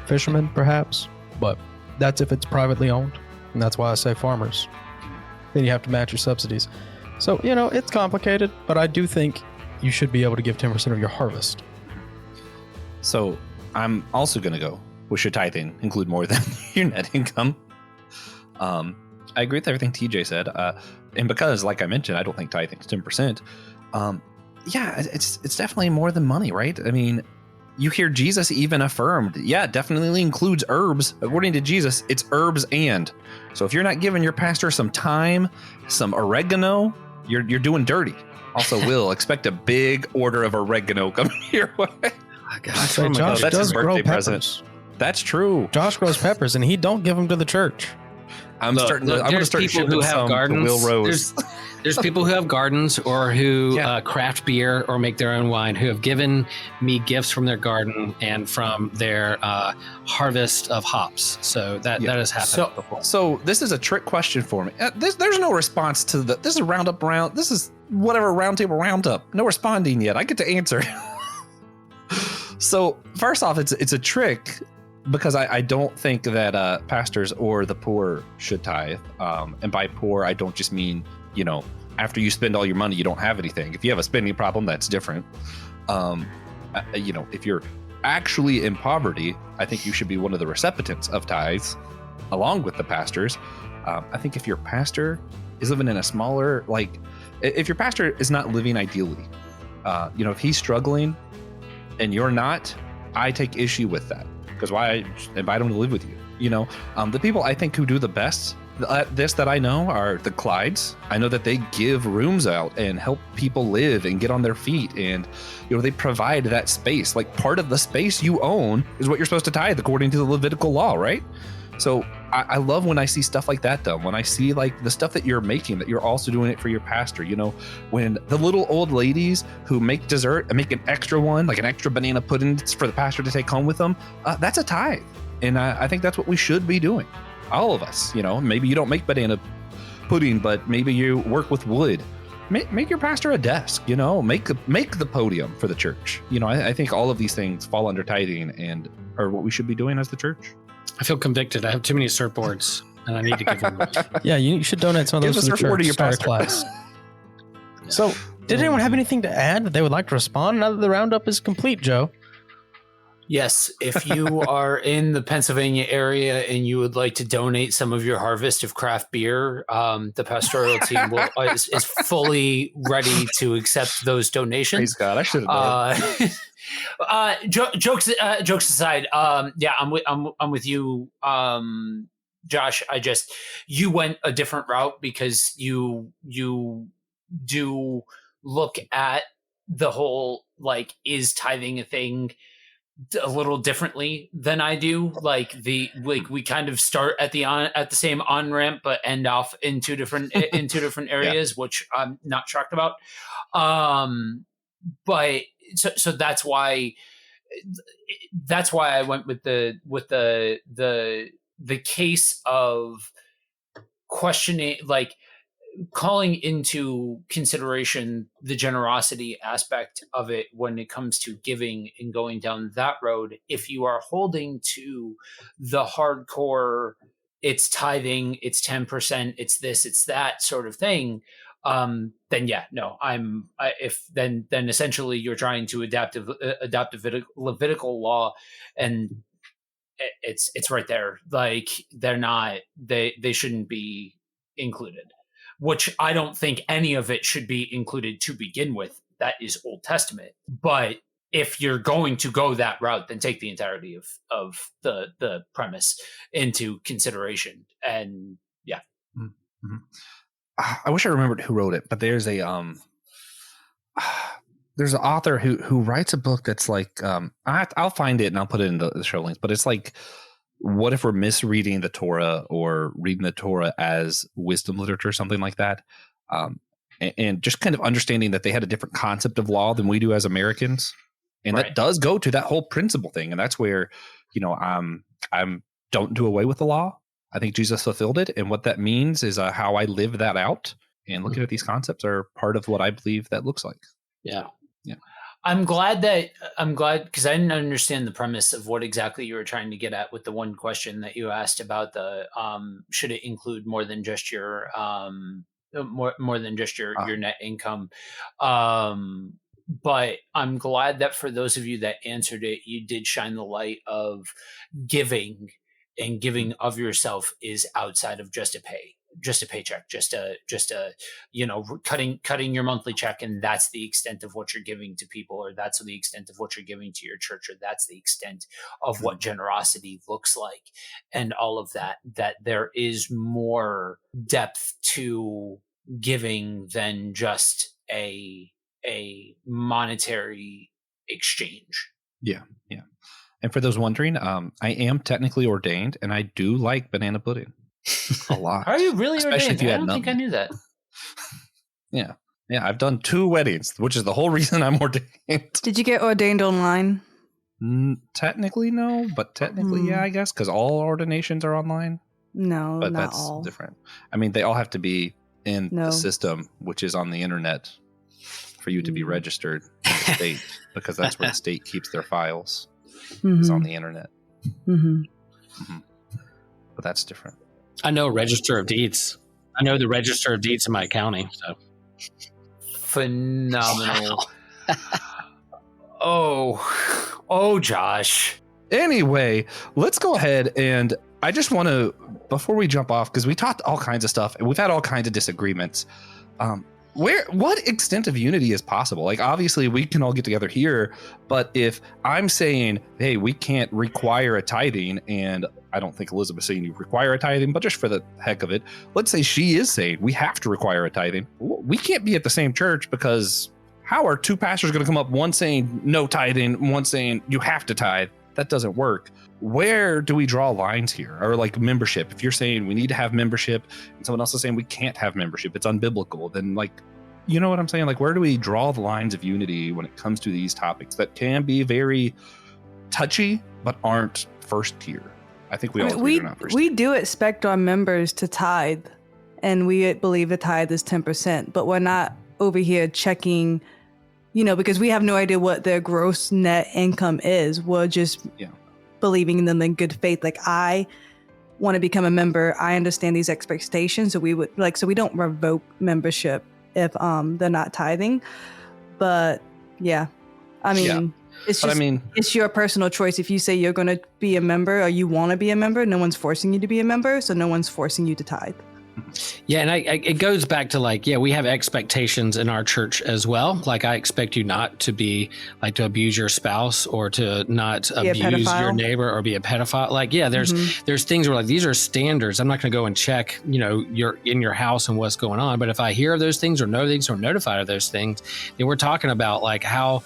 Speaker 2: fishermen perhaps, but that's if it's privately owned, and that's why I say farmers. Then you have to match your subsidies. So, it's complicated, but I do think you should be able to give 10% of your harvest.
Speaker 1: So I'm also going to go with should tithing include more than your net income. I agree with everything TJ said. And because, like I mentioned, I don't think tithing is 10%. It's definitely more than money, right? I mean, you hear Jesus even affirmed, it definitely includes herbs. According to Jesus, it's herbs and. So if you're not giving your pastor some thyme, some oregano, you're doing dirty. Also, Will, expect a big order of oregano coming your way.
Speaker 2: Josh does grow peppers.
Speaker 1: That's true.
Speaker 2: Josh grows peppers, and he don't give them to the church.
Speaker 1: I'm going to start shipping some to Will Rose.
Speaker 7: There's people who have gardens or who craft beer or make their own wine who have given me gifts from their garden and from their harvest of hops. So that has happened before.
Speaker 1: So this is a trick question for me. There's no response to this is roundup. This is whatever roundtable roundup. No responding yet. I get to answer. So first off, it's a trick because I don't think that pastors or the poor should tithe. And by poor, I don't just mean, after you spend all your money, you don't have anything. If you have a spending problem, that's different. If you're actually in poverty, I think you should be one of the recipients of tithes along with the pastors. I think if your pastor is living in a smaller, if your pastor is not living ideally, if he's struggling and you're not, I take issue with that, because why invite him to live with you? The people I think who do the best that I know are the Clydes. I know that they give rooms out and help people live and get on their feet, and they provide that space. Like, part of the space you own is what you're supposed to tithe according to the Levitical law, right? So I love when I see stuff like that done. When I see like the stuff that you're making, that you're also doing it for your pastor. When the little old ladies who make dessert and make an extra one, like an extra banana pudding for the pastor to take home with them, that's a tithe. And I think that's what we should be doing. All of us, maybe you don't make banana pudding, but maybe you work with wood. Make your pastor a desk, make the podium for the church. I think all of these things fall under tithing and are what we should be doing as the church.
Speaker 7: I feel convicted. I have too many surfboards, and I need to give them away.
Speaker 2: Yeah, you should donate some of those to the church.
Speaker 1: To your
Speaker 2: Start a
Speaker 1: pastor.
Speaker 2: class. So, did anyone have anything to add that they would like to respond now that the roundup is complete, Joe?
Speaker 4: Yes, if you are in the Pennsylvania area and you would like to donate some of your harvest of craft beer, the pastoral team is fully ready to accept those donations.
Speaker 1: Praise God, I should have done.
Speaker 4: Jokes aside, yeah, I'm with you, Josh. You went a different route because you do look at the whole, like, is tithing a thing a little differently than I do. We kind of start at the same on ramp but end off in two different areas, which I'm not shocked about. But so that's why I went with the case of questioning, like, calling into consideration the generosity aspect of it when it comes to giving and going down that road. If you are holding to the hardcore, it's tithing, it's 10%, it's this, it's that sort of thing, then yeah, no, then essentially you're trying to adopt a Levitical law, and it's right there. Like, they shouldn't be included. Which I don't think any of it should be included to begin with. That is Old Testament. But if you're going to go that route, then take the entirety of the premise into consideration. And yeah.
Speaker 1: Mm-hmm. I wish I remembered who wrote it, but there's an author who writes a book that's like, I'll find it and I'll put it in the show links, but it's like, what if we're misreading the Torah or reading the Torah as wisdom literature, something like that? And just kind of understanding that they had a different concept of law than we do as Americans. And that does go to that whole principle thing. And that's where, I'm don't do away with the law. I think Jesus fulfilled it. And what that means is how I live that out. And looking at these concepts are part of what I believe that looks like.
Speaker 4: Yeah. Yeah. I'm glad because I didn't understand the premise of what exactly you were trying to get at with the one question that you asked about the should it include more than just your your net income. But I'm glad that for those of you that answered it, you did shine the light of giving, and giving of yourself is outside of just a paycheck, just a cutting your monthly check, and that's the extent of what you're giving to people, or that's the extent of what you're giving to your church, or that's the extent of what generosity looks like, and all of that there is more depth to giving than just a monetary exchange.
Speaker 1: Yeah. And for those wondering, I am technically ordained, and I do like banana pudding a lot.
Speaker 4: Are you really
Speaker 1: Especially
Speaker 4: ordained?
Speaker 1: if you
Speaker 4: I don't think I knew that.
Speaker 1: Yeah. I've done 2 weddings, which is the whole reason I'm ordained.
Speaker 6: Did you get ordained online?
Speaker 1: Technically, no, but technically, yeah, I guess, because all ordinations are online.
Speaker 6: No,
Speaker 1: but
Speaker 6: not
Speaker 1: that's
Speaker 6: all.
Speaker 1: different. I mean, they all have to be in the system, which is on the internet, for you to be registered in the state, because that's where the state keeps their files. Is on the internet. But that's different.
Speaker 7: I know Register of Deeds. I know the Register of Deeds in my county. So
Speaker 4: phenomenal. Oh, Josh.
Speaker 1: Anyway, let's go ahead, and I just want to, before we jump off, because we talked all kinds of stuff and we've had all kinds of disagreements. what extent of unity is possible? Like, obviously we can all get together here, but if I'm saying, hey, we can't require a tithing, and I don't think Elizabeth's saying you require a tithing, but just for the heck of it, let's say she is saying we have to require a tithing. We can't be at the same church, because how are two pastors going to come up, one saying no tithing, one saying you have to tithe? That doesn't work. Where do we draw lines here? Or like membership, if you're saying we need to have membership and someone else is saying we can't have membership, it's unbiblical, then, like, you know what I'm saying? Like, where do we draw the lines of unity when it comes to these topics that can be very touchy but aren't first tier? I think we all agree they're not first
Speaker 6: we
Speaker 1: tier.
Speaker 6: do expect our members to tithe, and we believe the tithe is 10%, but we're not over here checking, because we have no idea what their gross net income is. We're just believing in them in good faith. Like, I want to become a member. I understand these expectations. So we don't revoke membership if they're not tithing. But it's your personal choice. If you say you're going to be a member or you want to be a member, no one's forcing you to be a member. So no one's forcing you to tithe.
Speaker 7: Yeah, and it goes back to we have expectations in our church as well. Like, I expect you not to be to abuse your spouse or to not abuse your neighbor or be a pedophile. There's things where these are standards. I'm not going to go and check, you're in your house and what's going on. But if I hear of those things or know things or notified of those things, then we're talking about how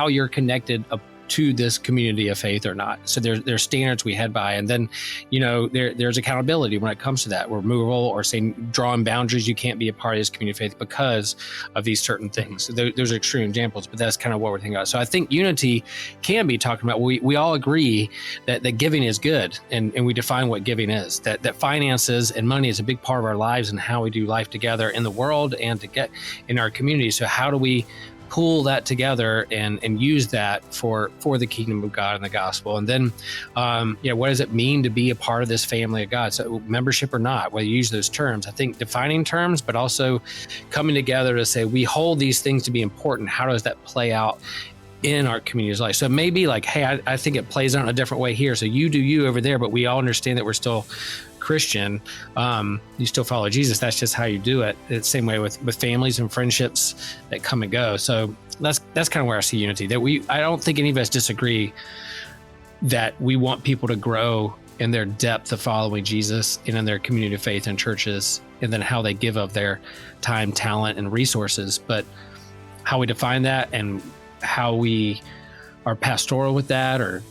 Speaker 7: you're connected to this community of faith or not. So there's standards we head by, and then there's accountability when it comes to that. Removal or saying drawing boundaries. You can't be a part of this community of faith because of these certain things. Those are extreme examples, but that's kind of what we're thinking about. So I think unity can be talking about. We all agree that giving is good, and we define what giving is. That finances and money is a big part of our lives and how we do life together in the world and to get in our community. So how do we pull that together and use that for the kingdom of God and the gospel? And then, what does it mean to be a part of this family of God? So membership or not, whether you use those terms, I think defining terms, but also coming together to say, we hold these things to be important. How does that play out in our community's life? So maybe hey, I think it plays out in a different way here. So you do you over there, but we all understand that we're still Christian. You still follow Jesus. That's just how you do it. It's the same way with families and friendships that come and go. So that's kind of where I see unity. I don't think any of us disagree that we want people to grow in their depth of following Jesus and in their community of faith and churches, and then how they give of their time, talent, and resources. But how we define that and how we are pastoral with that, or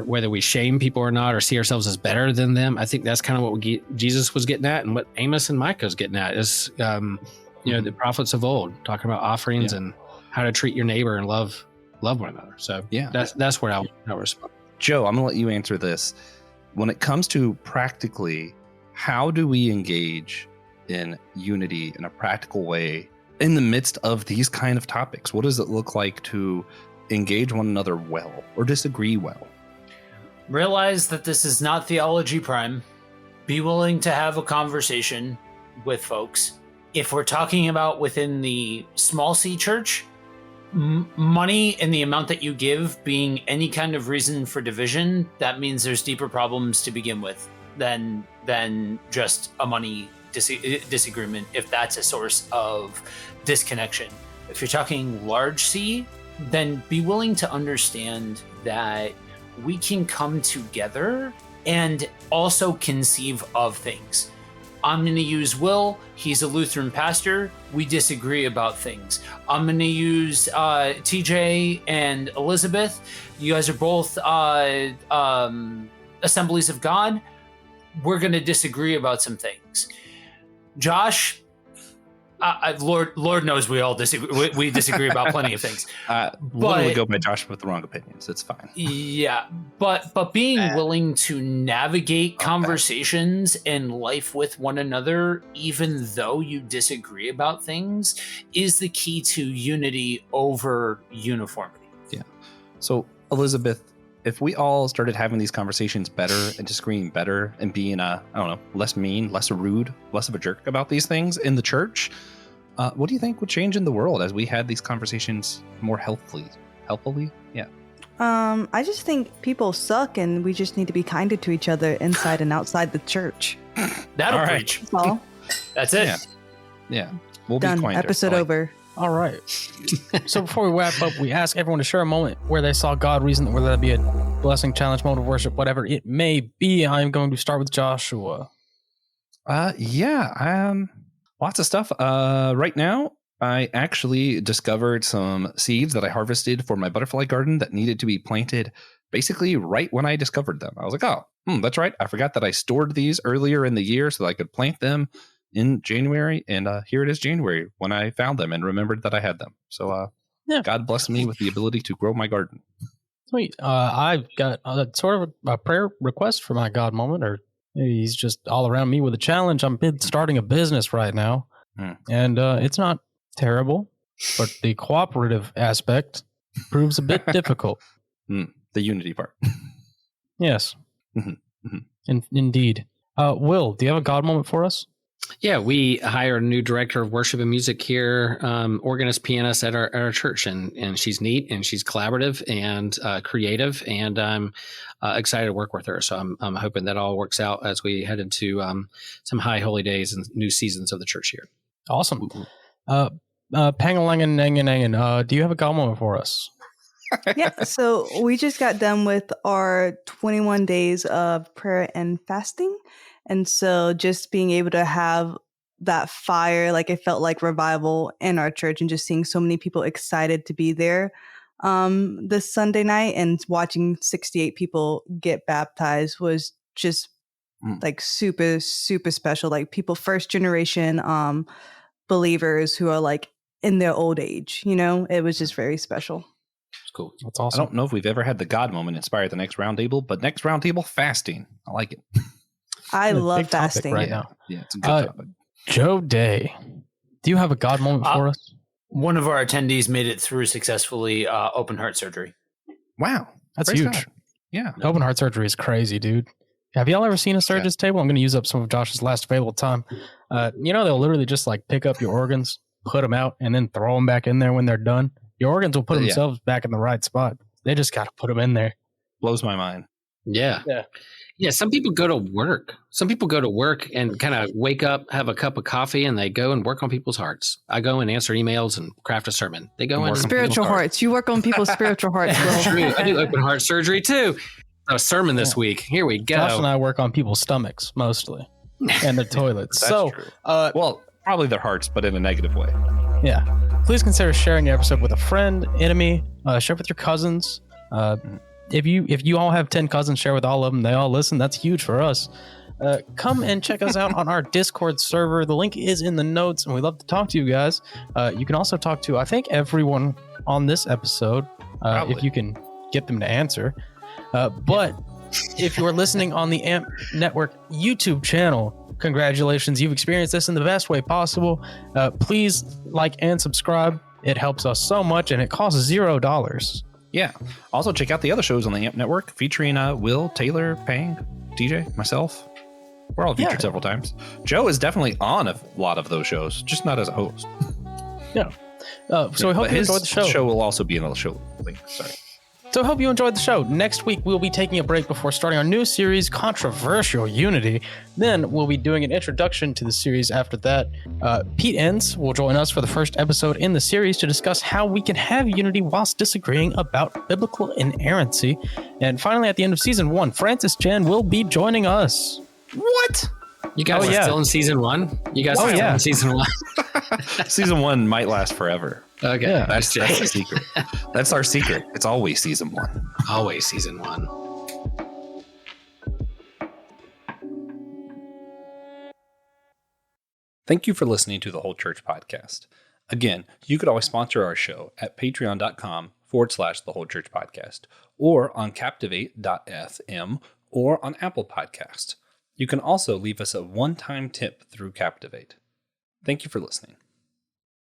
Speaker 7: whether we shame people or not, or see ourselves as better than them. I think that's kind of what Jesus was getting at, and what Amos and Micah was getting at is, the prophets of old talking about offerings and how to treat your neighbor and love one another. So that's where I'll respond.
Speaker 1: Joe, I'm gonna let you answer this. When it comes to practically, how do we engage in unity in a practical way in the midst of these kind of topics? What does it look like to engage one another well or disagree well?
Speaker 4: Realize that this is not Theology Prime. Be willing to have a conversation with folks. If we're talking about within the small C church, money and the amount that you give being any kind of reason for division, that means there's deeper problems to begin with than just a money disagreement, if that's a source of disconnection. If you're talking large C, then be willing to understand that we can come together and also conceive of things. I'm going to use Will. He's a Lutheran pastor. We disagree about things. I'm going to use TJ and Elizabeth. You guys are both Assemblies of God. We're going to disagree about some things. Josh, Lord knows we all disagree. We disagree about plenty of things.
Speaker 1: Literally go by Josh with the wrong opinions. It's fine.
Speaker 4: Yeah, but being willing to navigate conversations and life with one another, even though you disagree about things, is the key to unity over uniformity.
Speaker 1: Yeah. So Elizabeth, if we all started having these conversations better and disagreeing better and being, less mean, less rude, less of a jerk about these things in the church, what do you think would change in the world as we had these conversations more healthfully? Yeah.
Speaker 6: I just think people suck, and we just need to be kinder to each other inside and outside the church.
Speaker 4: That'll preach.
Speaker 6: That's all.
Speaker 4: That's it.
Speaker 1: Yeah. We'll
Speaker 6: Done.
Speaker 1: be quieter.
Speaker 6: Episode over.
Speaker 2: All right. So before we wrap up, we ask everyone to share a moment where they saw God reason, whether that be a blessing, challenge, mode of worship, whatever it may be. I'm going to start with Joshua.
Speaker 1: Lots of stuff. Right now, I actually discovered some seeds that I harvested for my butterfly garden that needed to be planted basically right when I discovered them. I was like, that's right. I forgot that I stored these earlier in the year so that I could plant them in January. And here it is January when I found them and remembered that I had them. So God blessed me with the ability to grow my garden.
Speaker 2: Sweet. I've got sort of a prayer request for my God moment, or maybe he's just all around me with a challenge. I'm starting a business right now, and it's not terrible, but the cooperative aspect proves a bit difficult.
Speaker 1: The unity part.
Speaker 2: Yes. Indeed. Will, do you have a God moment for us?
Speaker 7: Yeah, we hired a new director of worship and music here, organist, pianist at our church, and she's neat and she's collaborative and creative, and I'm excited to work with her. So I'm hoping that all works out as we head into some high holy days and new seasons of the church here.
Speaker 2: Awesome. Pangalangan, do you have a God moment for us?
Speaker 6: Yeah, so we just got done with our 21 days of prayer and fasting. And so just being able to have that fire, like it felt like revival in our church, and just seeing so many people excited to be there this Sunday night, and watching 68 people get baptized was just like super, super special. Like people, first generation believers who are like in their old age, it was just very special.
Speaker 7: It's cool.
Speaker 2: That's awesome.
Speaker 1: I don't know if we've ever had the God moment inspire the next roundtable, but next roundtable, fasting. I like it.
Speaker 6: I love fasting
Speaker 2: right now.
Speaker 1: Yeah, it's a good topic.
Speaker 2: Joe Day, do you have a God moment for us?
Speaker 4: One of our attendees made it through successfully open heart surgery.
Speaker 1: Wow.
Speaker 2: That's
Speaker 1: Praise
Speaker 2: huge.
Speaker 1: God. Yeah.
Speaker 2: Open heart surgery is crazy, dude. Have y'all ever seen a surgeon's table? I'm going to use up some of Josh's last available time. They'll literally just like pick up your organs, put them out, and then throw them back in there when they're done. Your organs will put themselves back in the right spot. They just got to put them in there.
Speaker 1: Blows my mind.
Speaker 7: Yeah. Some people go to work. Some people go to work and kind of wake up, have a cup of coffee, and they go and work on people's hearts. I go and answer emails and craft a sermon. They go and
Speaker 6: spiritual hearts. You work on people's spiritual hearts.
Speaker 7: True. I do open heart surgery too. A sermon this week. Here we go.
Speaker 2: Josh and I work on people's stomachs mostly, and their toilets.
Speaker 1: That's true. Well, probably their hearts, but in a negative way.
Speaker 2: Yeah. Please consider sharing the episode with a friend, enemy. Share with your cousins. If you all have 10 cousins, share with all of them. They all listen. That's huge for us. Come and check us out on our Discord server. The link is in the notes, and we love to talk to you guys. You can also talk to, I think, everyone on this episode, if you can get them to answer. But if you're listening on the AMP Network YouTube channel, congratulations. You've experienced this in the best way possible. Please like and subscribe. It helps us so much, and it costs $0.
Speaker 1: Yeah. Also, check out the other shows on the AMP Network featuring Will, Taylor, Pang, DJ, myself. We're all featured several times. Joe is definitely on a lot of those shows, just not as a host.
Speaker 2: Yeah. So I hope you enjoyed the show.
Speaker 1: His show will also be in the show link. Sorry.
Speaker 2: So I hope you enjoyed the show. Next week, we'll be taking a break before starting our new series, Controversial Unity. Then we'll be doing an introduction to the series after that. Pete Enns will join us for the first episode in the series to discuss how we can have unity whilst disagreeing about biblical inerrancy. And finally, at the end of season 1, Francis Chan will be joining us.
Speaker 1: What?
Speaker 7: You guys are still in season 1? You guys are still in season 1?
Speaker 1: Season 1 might last forever.
Speaker 7: Okay.
Speaker 2: Yeah.
Speaker 1: That's the secret. That's our secret. It's always season 1.
Speaker 7: Always season 1.
Speaker 1: Thank you for listening to the Whole Church Podcast. Again, you could always sponsor our show at patreon.com/the Whole Church Podcast, or on captivate.fm, or on Apple Podcasts. You can also leave us a one-time tip through Captivate. Thank you for listening.